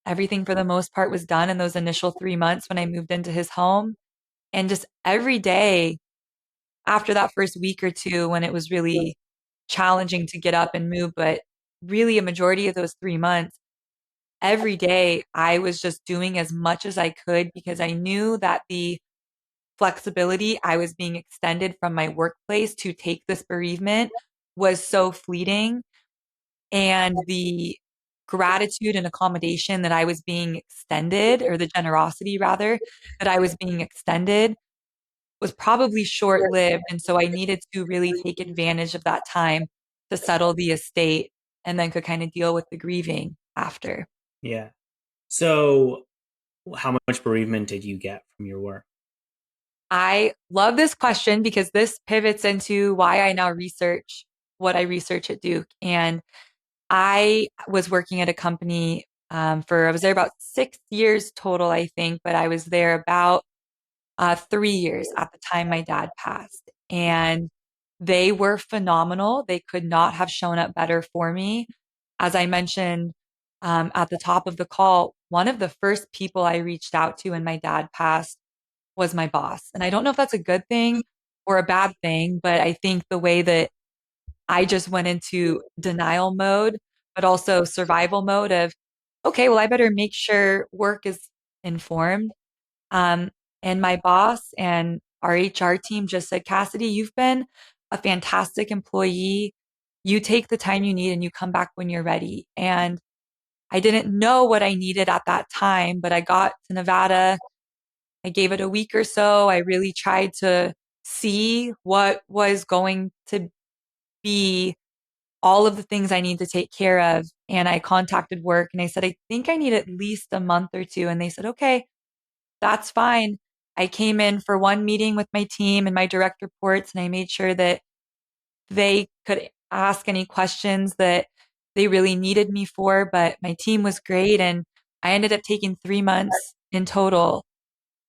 everything for the most part was done in those initial 3 months when I moved into his home. And just every day after that first week or two, when it was really challenging to get up and move, but really a majority of those 3 months, every day I was just doing as much as I could because I knew that the flexibility I was being extended from my workplace to take this bereavement was so fleeting. And the gratitude and accommodation that I was being extended, or the generosity rather, that I was being extended was probably short lived. And so I needed to really take advantage of that time to settle the estate and then could kind of deal with the grieving after. Yeah. So, how much bereavement did you get from your work? I love this question because this pivots into why I now research what I research at Duke. And I was working at a company I was there about 6 years total, I think, but I was there about 3 years at the time my dad passed. And they were phenomenal. They could not have shown up better for me. As I mentioned at the top of the call, one of the first people I reached out to when my dad passed was my boss. And I don't know if that's a good thing or a bad thing, but I think the way that I just went into denial mode, but also survival mode of, okay, well, I better make sure work is informed. Um, and my boss and our HR team just said, Cassidie, you've been a fantastic employee. You take the time you need and you come back when you're ready. And I didn't know what I needed at that time, but I got to Nevada. I gave it a week or so. I really tried to see what was going to be all of the things I need to take care of. And I contacted work and I said, I think I need at least a month or two. And they said, okay, that's fine. I came in for one meeting with my team and my direct reports, and I made sure that they could ask any questions that they really needed me for. But my team was great. And I ended up taking 3 months in total.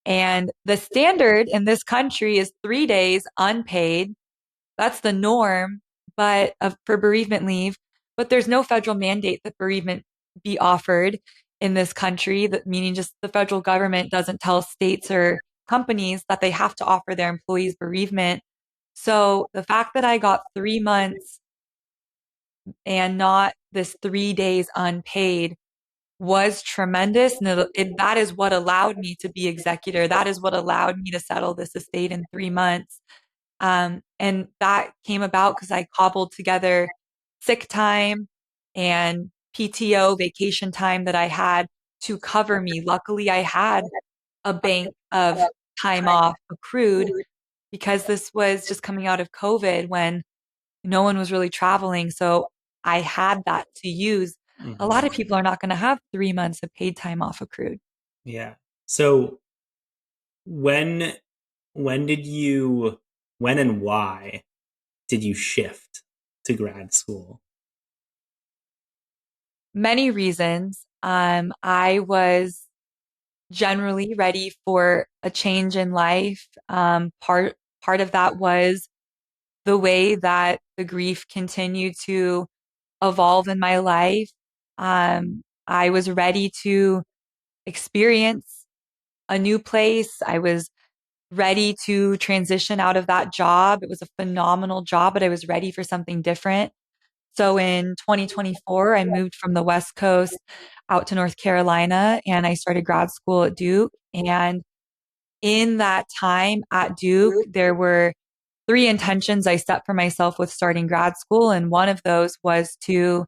And the standard in this country is 3 days unpaid. That's the norm, but for bereavement leave. But there's no federal mandate that bereavement be offered in this country, that meaning just the federal government doesn't tell states or companies that they have to offer their employees bereavement. So the fact that I got 3 months and not this 3 days unpaid was tremendous. And that is what allowed me to be executor. That is what allowed me to settle this estate in 3 months. And that came about because I cobbled together sick time and PTO vacation time that I had to cover me. Luckily, I had a bank of time off accrued because this was just coming out of COVID when no one was really traveling. So I had that to use. A lot Mhm. of people are not going to have 3 months of paid time off accrued. Yeah. So, when when did you when and why did you shift to grad school? Many reasons. I was generally ready for a change in life. Part of that was the way that the grief continued to evolve in my life. I was ready to experience a new place. I was ready to transition out of that job. It was a phenomenal job, but I was ready for something different. So in 2024, I moved from the West Coast out to North Carolina and I started grad school at Duke. And in that time at Duke, there were three intentions I set for myself with starting grad school. And one of those was to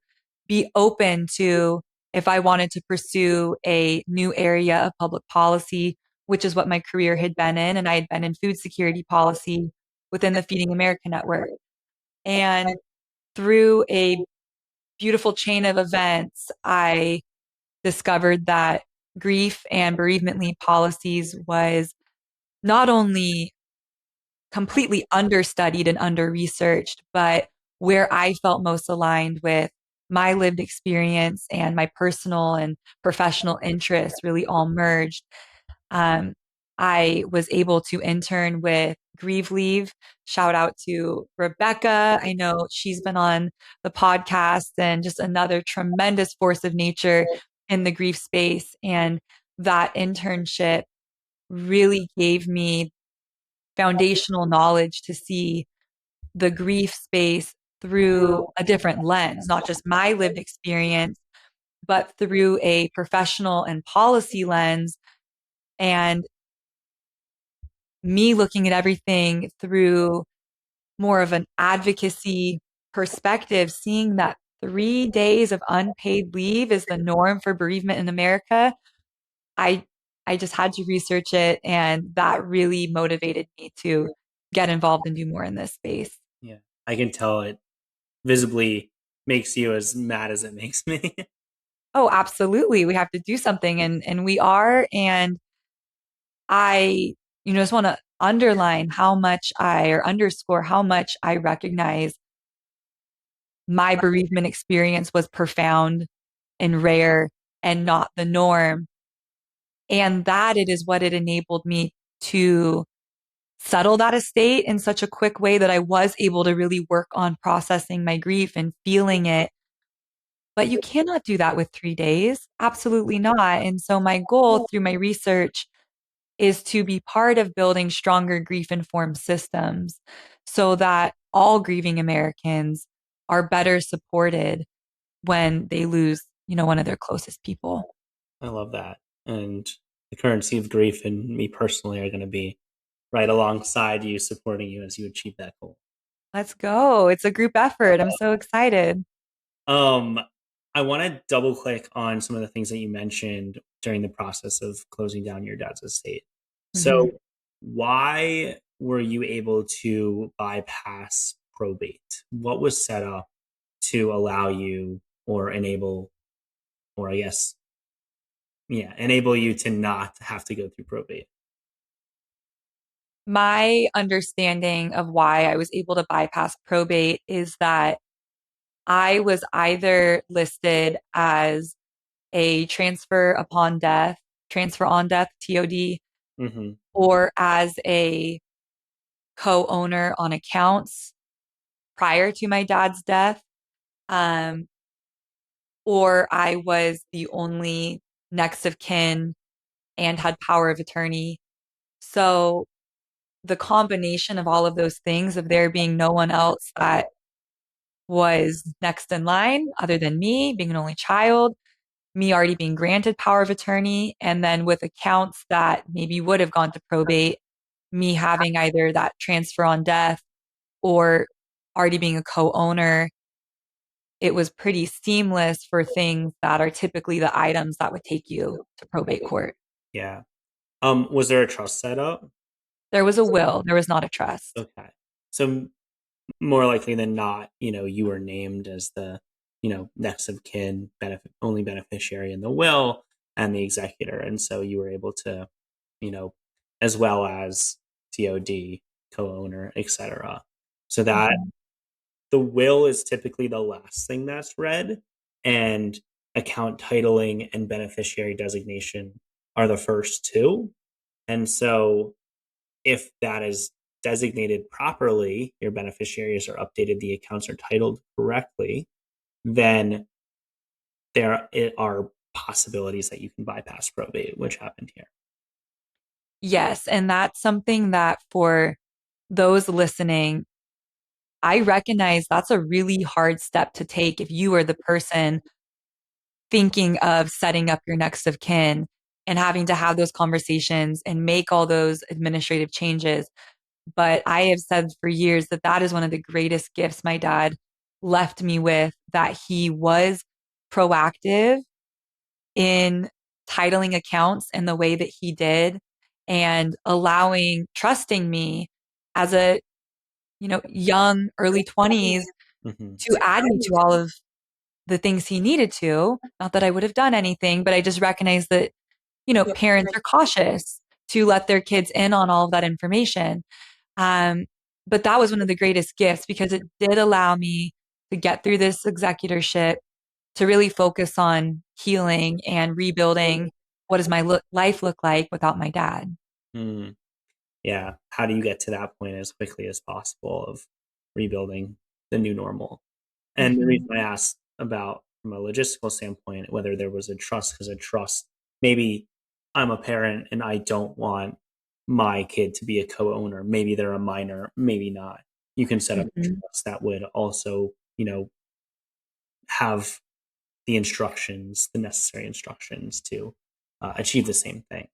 be open to if I wanted to pursue a new area of public policy, which is what my career had been in. And I had been in food security policy within the Feeding America Network. And through a beautiful chain of events, I discovered that grief and bereavement leave policies was not only completely understudied and under researched, but where I felt most aligned with my lived experience and my personal and professional interests really all merged. Um, I was able to intern with Grieve Leave. Shout out to Rebecca. I know she's been on the podcast and just another tremendous force of nature in the grief space. And that internship really gave me foundational knowledge to see the grief space through a different lens, not just my lived experience, but through a professional and policy lens. And me looking at everything through more of an advocacy perspective, seeing that 3 days of unpaid leave is the norm for bereavement in America, I I just had to research it, and that really motivated me to get involved and do more in this space. Yeah, I can tell it visibly makes you as mad as it makes me. Oh, absolutely. We have to do something, and we are. And I, just want to underline how much or underscore how much I recognize my bereavement experience was profound and rare and not the norm. And that it is what it enabled me to settle that estate in such a quick way that I was able to really work on processing my grief and feeling it. But you cannot do that with 3 days. Absolutely not. And so my goal through my research is to be part of building stronger grief informed systems so that all grieving Americans are better supported when they lose, one of their closest people. I love that. And the currency of grief and me personally are going to be right alongside you, supporting you as you achieve that goal. Let's go. It's a group effort. I'm so excited. Um, I want to double click on some of the things that you mentioned during the process of closing down your dad's estate. Mhm. So, why were you able to bypass probate? What was set up to allow you or enable, or I guess, yeah, enable you to not have to go through probate? My understanding of why I was able to bypass probate is that I was either listed as a transfer on death, TOD, Mm-hmm. or as a co-owner on accounts prior to my dad's death. Um, or I was the only next of kin and had power of attorney. So the combination of all of those things, of there being no one else that was next in line other than me, being an only child, me already being granted power of attorney, and then with accounts that maybe would have gone to probate, me having either that transfer on death or already being a co-owner, it was pretty seamless for things that are typically the items that would take you to probate court. Yeah. Was there a trust set up? There was a will, there was not a trust. Okay. So more likely than not, you were named as the, next of kin, only beneficiary in the will and the executor. And so you were able to, you know, as well as TOD, co-owner, etc. So that Mhm. the will is typically the last thing that's read, and account titling and beneficiary designation are the first two. And so if that is designated properly, your beneficiaries are updated, the accounts are titled correctly, then there are possibilities that you can bypass probate, which happened here. Yes, and that's something that for those listening, I recognize that's a really hard step to take if you are the person thinking of setting up your next of kin and having to have those conversations and make all those administrative changes. But I have said for years that that is one of the greatest gifts my dad left me with, that he was proactive in titling accounts in the way that he did and trusting me as a, young early 20s Hmm. to add me to all of the things he needed to. Not that I would have done anything, but I just recognized that, parents are cautious to let their kids in on all of that information. Um, but that was one of the greatest gifts because it did allow me to get through this executorship, to really focus on healing and rebuilding. What does my life look like without my dad? Mm. Yeah. How do you get to that point as quickly as possible of rebuilding the new normal? And the reason Mhm. I asked about from a logistical standpoint, whether there was a trust, because a trust, maybe I'm a parent and I don't want my kid to be a co-owner. Maybe they're a minor, maybe not. You can set up a Mhm. trust that would also, have the instructions, the necessary instructions to achieve the same thing.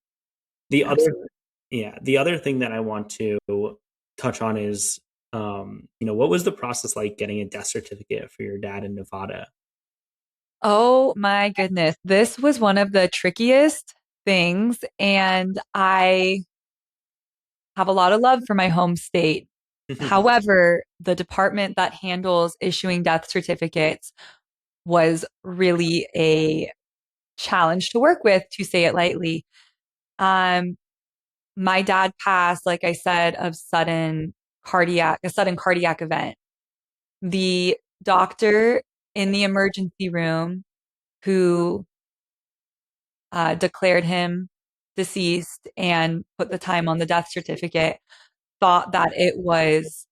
The other, Absolutely. yeah, the other thing that I want to touch on is, what was the process like getting a death certificate for your dad in Nevada? Oh my goodness. This was one of the trickiest things. And I have a lot of love for my home state. However, the department that handles issuing death certificates was really a challenge to work with, to say it lightly. Um, my dad passed, like I said, of a sudden cardiac event. The doctor in the emergency room who declared him deceased and put the time on the death certificate thought that it was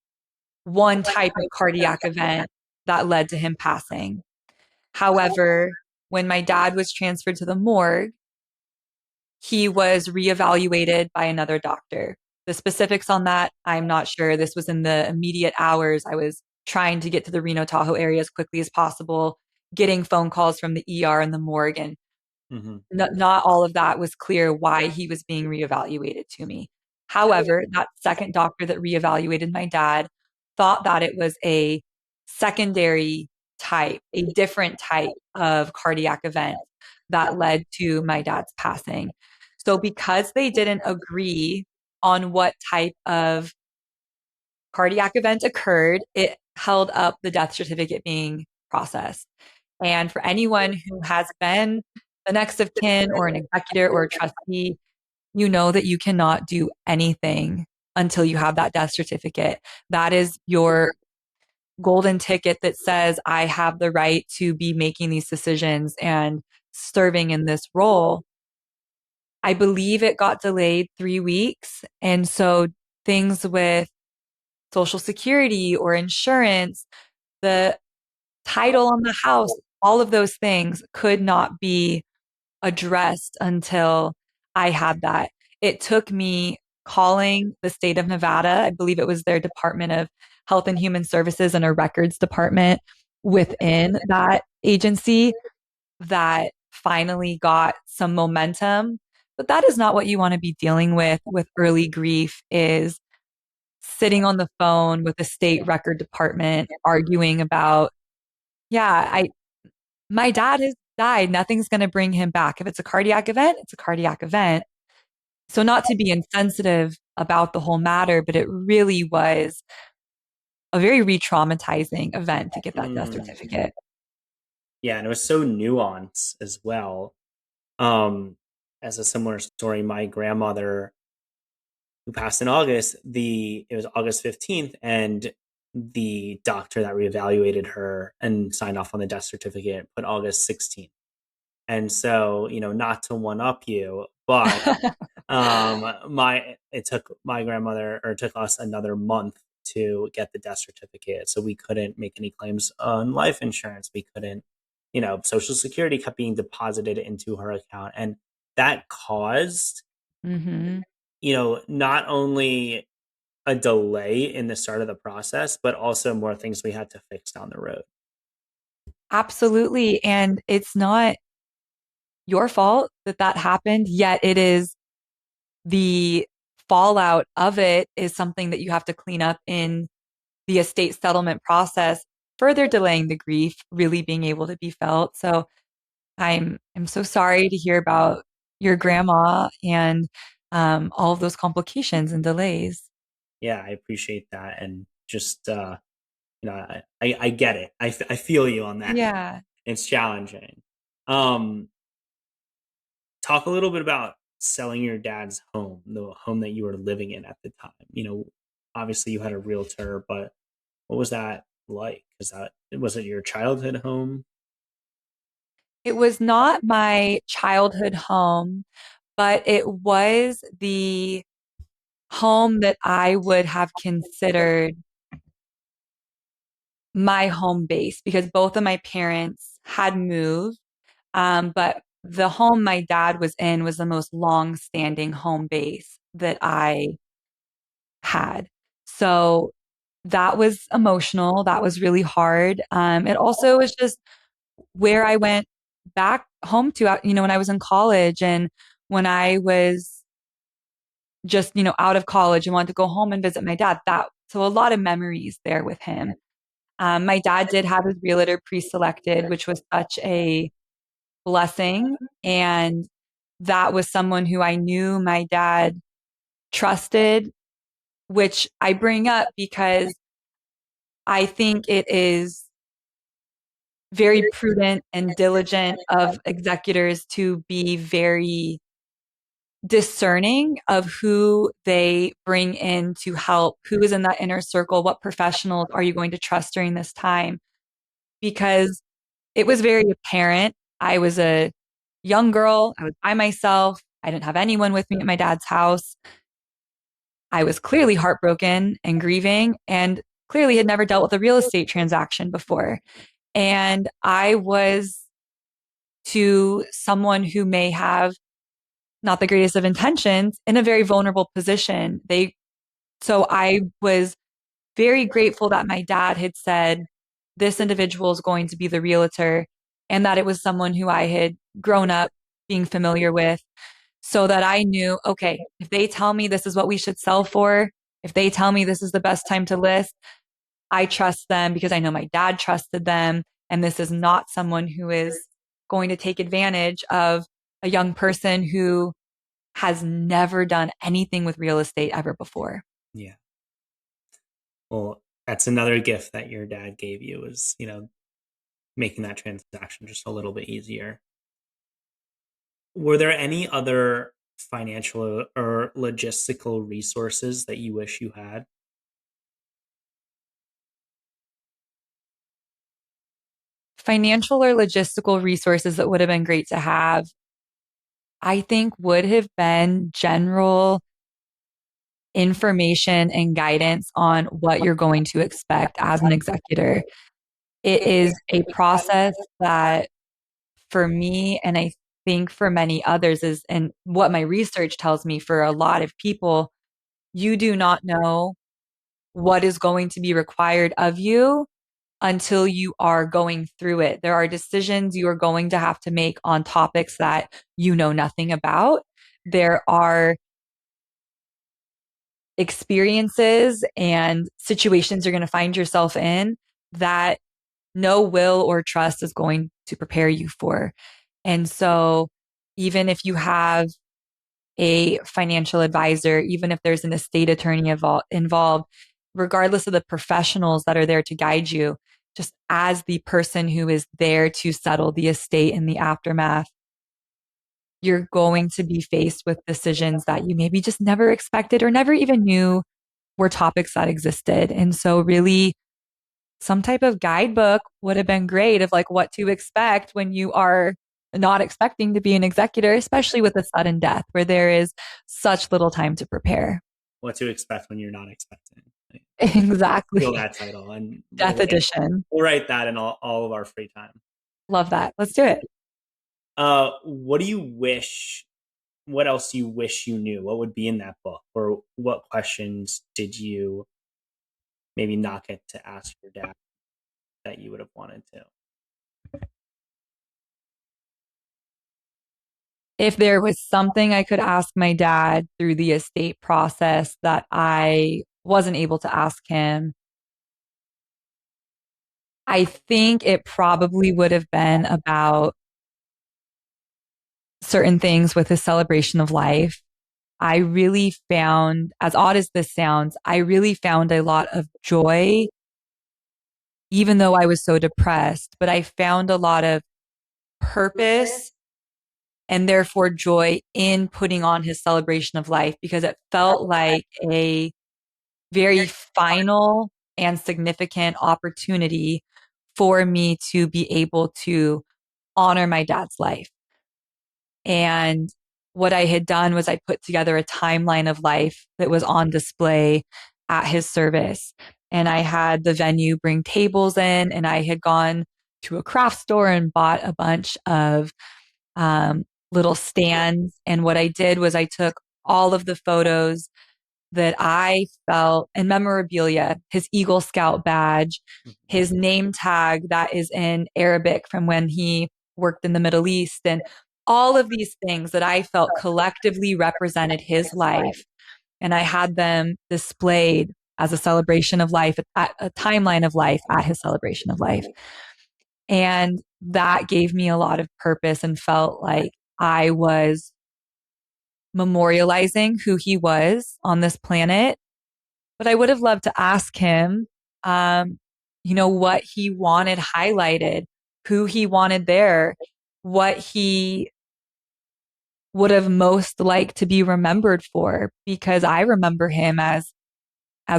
one type of cardiac event that led to him passing. However, when my dad was transferred to the morgue, he was reevaluated by another doctor. The specifics on that, I'm not sure. This was in the immediate hours. I was trying to get to the Reno Tahoe area as quickly as possible, getting phone calls from the ER and the morgue, and Hmm. not all of that was clear why he was being reevaluated to me. However, that second doctor that reevaluated my dad thought that it was a secondary type, a different type of cardiac event that led to my dad's passing. So, because they didn't agree on what type of cardiac event occurred, it held up the death certificate being processed. And for anyone who has been the next of kin or an executor or a trustee, you know that you cannot do anything until you have that death certificate. That is your golden ticket that says, I have the right to be making these decisions and serving in this role. I believe it got delayed 3 weeks. And so things with Social Security or insurance, the title on the house, all of those things could not be addressed until I had that. It took me calling the state of Nevada. I believe it was their Department of Health and Human Services and a records department within that agency that finally got some momentum. But that is not what you want to be dealing with early grief is sitting on the phone with the state record department arguing about, yeah, I my dad has died. Nothing's going to bring him back. If it's a cardiac event, it's a cardiac event. So, not to be insensitive about the whole matter, but it really was a very re traumatizing event to get that death Mm. certificate. Yeah, and it was so nuanced as well. Um, as a similar story, my grandmother who passed in August, it was August 15th, and the doctor that reevaluated her and signed off on the death certificate put August 16th. And so, not to one up you, but it took my grandmother, or it took us another month to get the death certificate. So we couldn't make any claims on life insurance. We couldn't, Social Security kept being deposited into her account. And that caused, Hmm. not only a delay in the start of the process, but also more things we had to fix down the road. Absolutely. And it's not your fault that that happened, yet it is the fallout of it is something that you have to clean up in the estate settlement process, further delaying the grief really being able to be felt. So I'm so sorry to hear about your grandma and all of those complications and delays. Yeah, I appreciate that. And just, I get it. I feel you on that. Yeah. It's challenging. Um, Talk a little bit about selling your dad's home, the home that you were living in at the time. Obviously you had a realtor, but what was that like? Was it your childhood home? It was not my childhood home, but it was the home that I would have considered my home base because both of my parents had moved. But the home my dad was in was the most long-standing home base that I had. So that was emotional. That was really hard. It also was just where I went back home to, when I was in college and when I was just, out of college and wanted to go home and visit my dad. So a lot of memories there with him. My dad did have his realtor pre-selected, which was such a blessing. And that was someone who I knew my dad trusted, which I bring up because I think it is very prudent and diligent of executors to be very discerning of who they bring in to help, who is in that inner circle, what professionals are you going to trust during this time? Because it was very apparent. I was a young girl, I was by myself, I didn't have anyone with me at my dad's house. I was clearly heartbroken and grieving, and clearly had never dealt with a real estate transaction before. And I was to someone who may have not the greatest of intentions in a very vulnerable position. So I was very grateful that my dad had said, this individual is going to be the realtor, and that it was someone who I had grown up being familiar with, so that I knew, okay, if they tell me this is what we should sell for, if they tell me this is the best time to list, I trust them because I know my dad trusted them. And this is not someone who is going to take advantage of a young person who has never done anything with real estate ever before. Yeah. Well, that's another gift that your dad gave you is, making that transaction just a little bit easier. Were there any other financial or logistical resources that you wish you had? Financial or logistical resources that would have been great to have, I think, would have been general information and guidance on what you're going to expect as an executor. It is a process that for me, and I think for many others is, and what my research tells me for a lot of people, you do not know what is going to be required of you until you are going through it. There are decisions you are going to have to make on topics that you know nothing about. There are experiences and situations you're going to find yourself in that no will or trust is going to prepare you for. And so, even if you have a financial advisor, even if there's an estate attorney involved, regardless of the professionals that are there to guide you, just as the person who is there to settle the estate in the aftermath, you're going to be faced with decisions that you maybe just never expected or never even knew were topics that existed. And so, really, some type of guidebook would have been great of like what to expect when you are not expecting to be an executor, especially with a sudden death where there is such little time to prepare. What to expect when you're not expecting. Feel Exactly. that title, and Death edition. we'll write that in all of our free time. Love that. Let's do it. What do you wish? What else do you wish you knew? What would be in that book, or what questions did you maybe not get to ask your dad that you would have wanted to? If there was something I could ask my dad through the estate process that I wasn't able to ask him, I think it probably would have been about certain things with his celebration of life. I really found, as odd as this sounds, I really found a lot of joy even though I was so depressed, but I found a lot of purpose and therefore joy in putting on his celebration of life because it felt like a very final and significant opportunity for me to be able to honor my dad's life. And what I had done was I put together a timeline of life that was on display at his service. And I had the venue bring tables in, and I had gone to a craft store and bought a bunch of little stands. And what I did was I took all of the photos that I felt and memorabilia, his Eagle Scout badge, his name tag that is in Arabic from when he worked in the Middle East, and all of these things that I felt collectively represented his life. And I had them displayed as a celebration of life, at a timeline of life at his celebration of life. And that gave me a lot of purpose and felt like I was memorializing who he was on this planet. But I would have loved to ask him, what he wanted highlighted, who he wanted there, what he would have most liked to be remembered for, because I remember him as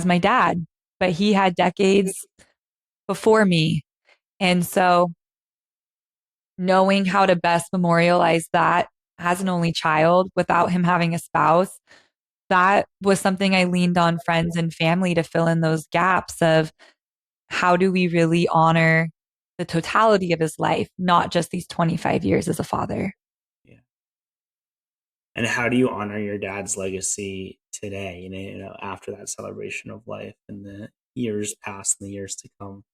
my dad, but he had decades before me. And so knowing how to best memorialize that as an only child without him having a spouse, that was something I leaned on friends and family to fill in those gaps of how do we really honor the totality of his life, not just these 25 years as a father. Yeah. And how do you honor your dad's legacy today, after that celebration of life and the years past and the years to come?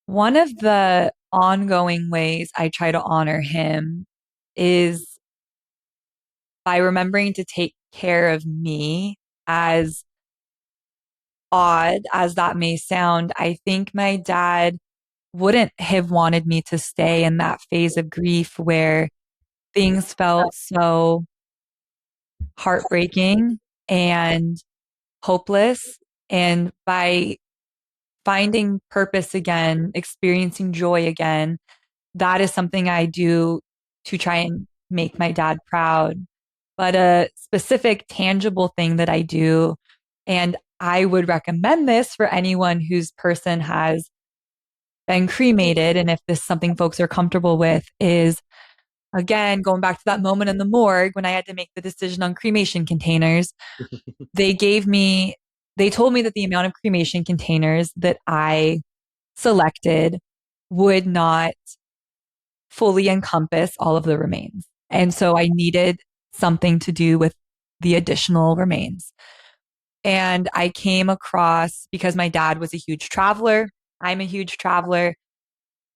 One of the ongoing ways I try to honor him is by remembering to take care of me. As odd as that may sound, I think my dad wouldn't have wanted me to stay in that phase of grief where things felt so heartbreaking and hopeless. And by finding purpose again, experiencing joy again, that is something I do to try and make my dad proud. But a specific tangible thing that I do, and I would recommend this for anyone whose person has been cremated, and if this is something folks are comfortable with, is again, going back to that moment in the morgue when I had to make the decision on cremation containers, they gave me, they told me that the amount of cremation containers that I selected would not fully encompass all of the remains. And so I needed something to do with the additional remains. And I came across, because my dad was a huge traveler, I'm a huge traveler.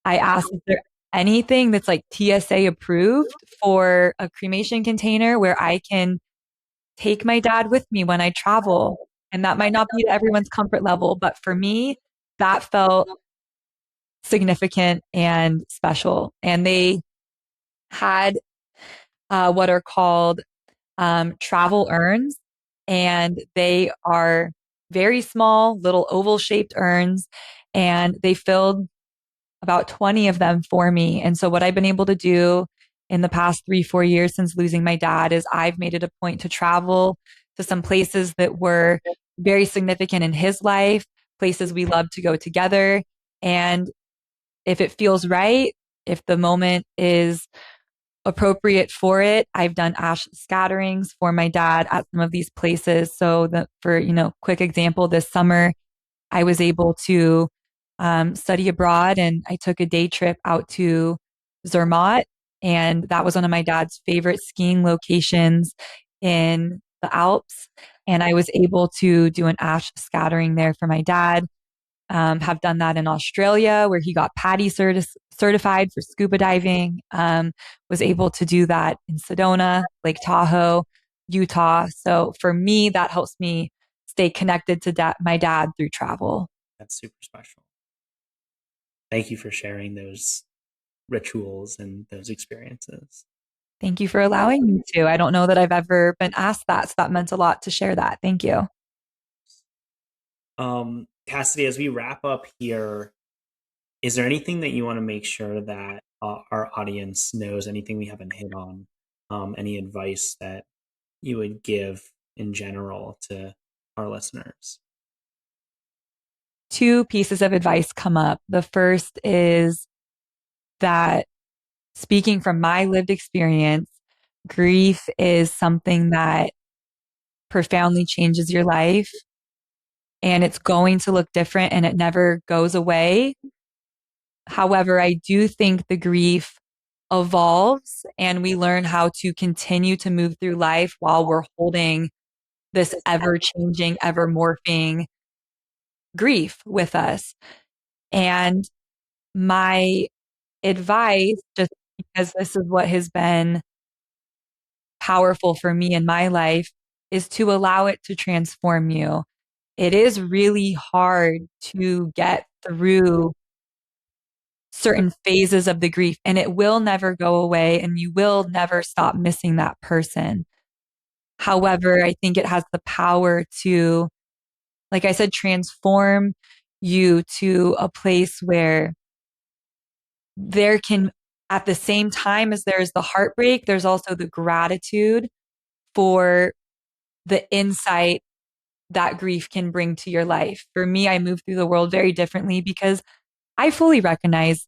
I asked, is there anything that's like TSA approved for a cremation container where I can take my dad with me when I travel? And that might not be at everyone's comfort level, but for me, that felt significant and special. And they had what are called travel urns, and they are very small, little oval shaped urns, and they filled about 20 of them for me. And so, what I've been able to do in the past 3, 4 years since losing my dad is I've made it a point to travel to some places that were very significant in his life, places we love to go together. And if it feels right, if the moment is appropriate for it, I've done ash scatterings for my dad at some of these places. So that for, quick example, this summer, I was able to study abroad, and I took a day trip out to Zermatt. And that was one of my dad's favorite skiing locations in the Alps. And I was able to do an ash scattering there for my dad. Have done that in Australia where he got PADI certified for scuba diving. Was able to do that in Sedona, Lake Tahoe, Utah. So for me, that helps me stay connected to my dad through travel. That's super special. Thank you for sharing those rituals and those experiences. Thank you for allowing me to. I don't know that I've ever been asked that. So that meant a lot to share that. Thank you. Cassidy, as we wrap up here, is there anything that you want to make sure that our audience knows? Anything we haven't hit on? Any advice that you would give in general to our listeners? Two pieces of advice come up. The first is that, speaking from my lived experience, grief is something that profoundly changes your life, and it's going to look different and it never goes away. However, I do think the grief evolves and we learn how to continue to move through life while we're holding this ever changing, ever morphing grief with us. And my advice, just because this is what has been powerful for me in my life, is to allow it to transform you. It is really hard to get through certain phases of the grief, and it will never go away, and you will never stop missing that person. However, I think it has the power to, like I said, transform you to a place where there can, at the same time as there's the heartbreak, there's also the gratitude for the insight that grief can bring to your life. For me, I move through the world very differently because I fully recognize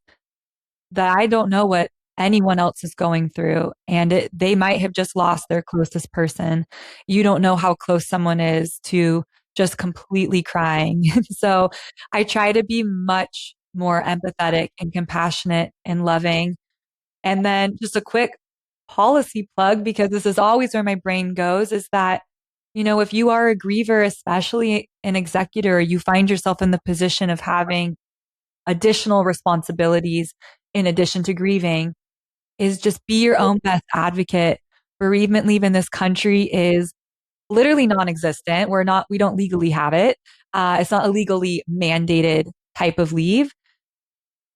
that I don't know what anyone else is going through. And they might have just lost their closest person. You don't know how close someone is to just completely crying. So I try to be much more empathetic and compassionate and loving. And then just a quick policy plug, because this is always where my brain goes, is that, if you are a griever, especially an executor, you find yourself in the position of having additional responsibilities in addition to grieving, is just be your own best advocate. Bereavement leave in this country is literally non-existent. We don't legally have it. It's not a legally mandated type of leave,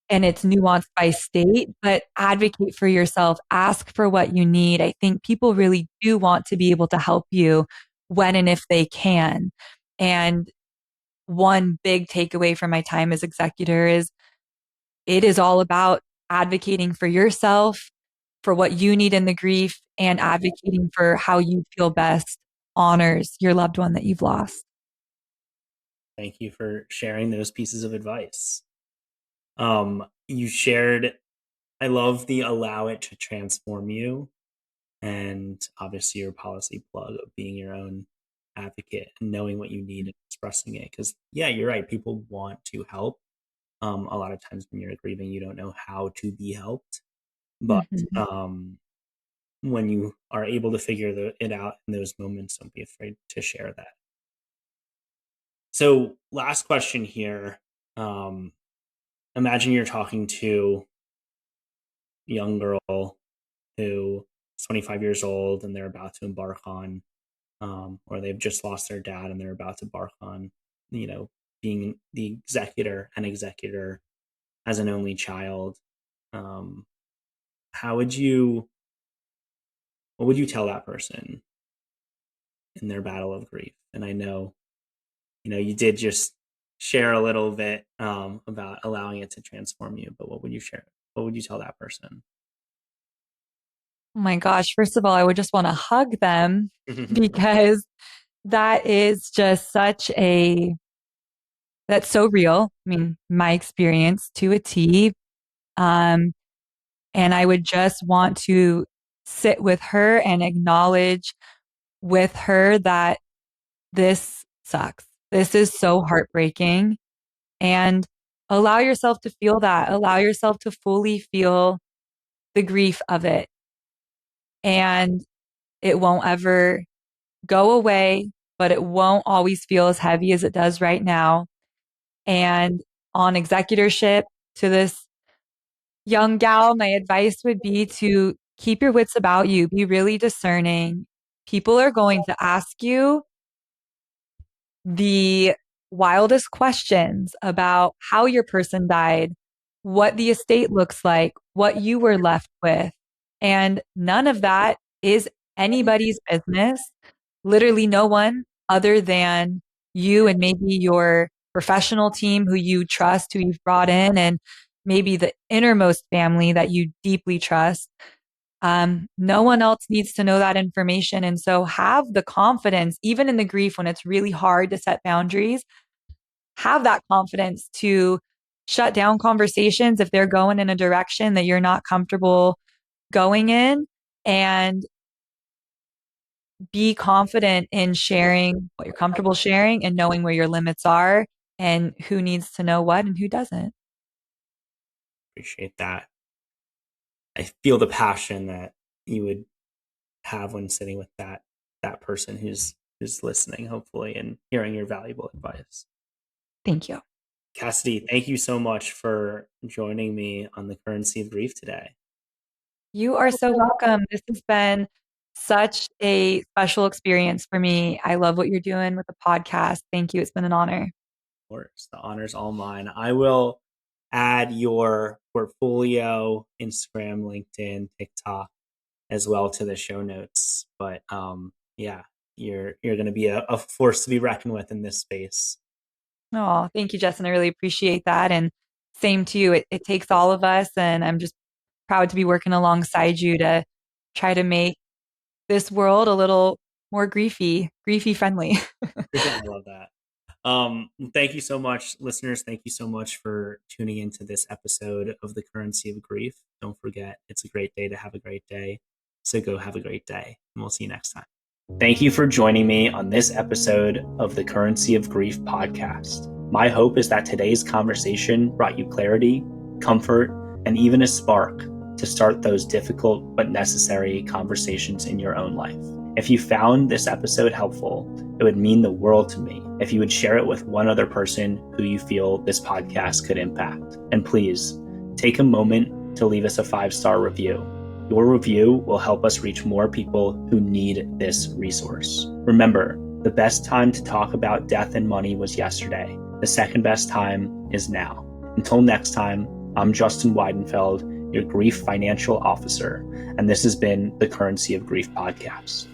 and it's nuanced by state, but advocate for yourself, ask for what you need. I think people really do want to be able to help you when and if they can. And one big takeaway from my time as executor is it is all about advocating for yourself, for what you need in the grief, and advocating for how you feel best honors your loved one that you've lost. Thank you for sharing those pieces of advice. You shared, I love the allow it to transform you, and obviously your policy plug of being your own advocate and knowing what you need and expressing it. Because yeah, you're right. People want to help. A lot of times when you're grieving, you don't know how to be helped. But Mhm. when you are able to figure it out in those moments, don't be afraid to share that. So last question here. Imagine you're talking to a young girl who is 25 years old and they're about to embark on, or they've just lost their dad and they're about to embark on, being the executor as an only child. Um, how would you, what would you tell that person in their battle of grief? And I know, you did just share a little bit about allowing it to transform you, but what would you share? What would you tell that person? Oh my gosh. First of all, I would just want to hug them because that is just that's so real. I mean, my experience to a T. Um, and I would just want to sit with her and acknowledge with her that this sucks. This is so heartbreaking. And allow yourself to feel that. Allow yourself to fully feel the grief of it. And it won't ever go away, but it won't always feel as heavy as it does right now. And on executorship, to this young gal, my advice would be to keep your wits about you, be really discerning. People are going to ask you the wildest questions about how your person died, what the estate looks like, what you were left with. And none of that is anybody's business. Literally, no one other than you and maybe your professional team who you trust, who you've brought in, and maybe the innermost family that you deeply trust. No one else needs to know that information. And so have the confidence, even in the grief when it's really hard to set boundaries, have that confidence to shut down conversations if they're going in a direction that you're not comfortable going in, and be confident in sharing what you're comfortable sharing and knowing where your limits are and who needs to know what and who doesn't. Appreciate that. I feel the passion that you would have when sitting with that person who's listening, hopefully, and hearing your valuable advice. Thank you. Cassidie, thank you so much for joining me on the Currency of Grief today. You are so welcome. This has been such a special experience for me. I love what you're doing with the podcast. Thank you. It's been an honor. Of course, the honor's all mine. I will add your portfolio, Instagram, LinkedIn, TikTok as well to the show notes. But yeah, you're going to be a force to be reckoned with in this space. Oh, thank you, Justin. I really appreciate that. And same to you. It takes all of us. And I'm just proud to be working alongside you to try to make this world a little more griefy friendly. I love that. Thank you so much, listeners. Thank you so much for tuning into this episode of The Currency of Grief. Don't forget, it's a great day to have a great day. So go have a great day, and we'll see you next time. Thank you for joining me on this episode of the Currency of Grief podcast. My hope is that today's conversation brought you clarity, comfort, and even a spark to start those difficult but necessary conversations in your own life. If you found this episode helpful, it would mean the world to me if you would share it with one other person who you feel this podcast could impact. And please, take a moment to leave us a 5-star review. Your review will help us reach more people who need this resource. Remember, the best time to talk about death and money was yesterday. The second best time is now. Until next time, I'm Justin Weidenfeld, your Grief Financial Officer, and this has been the Currency of Grief podcast.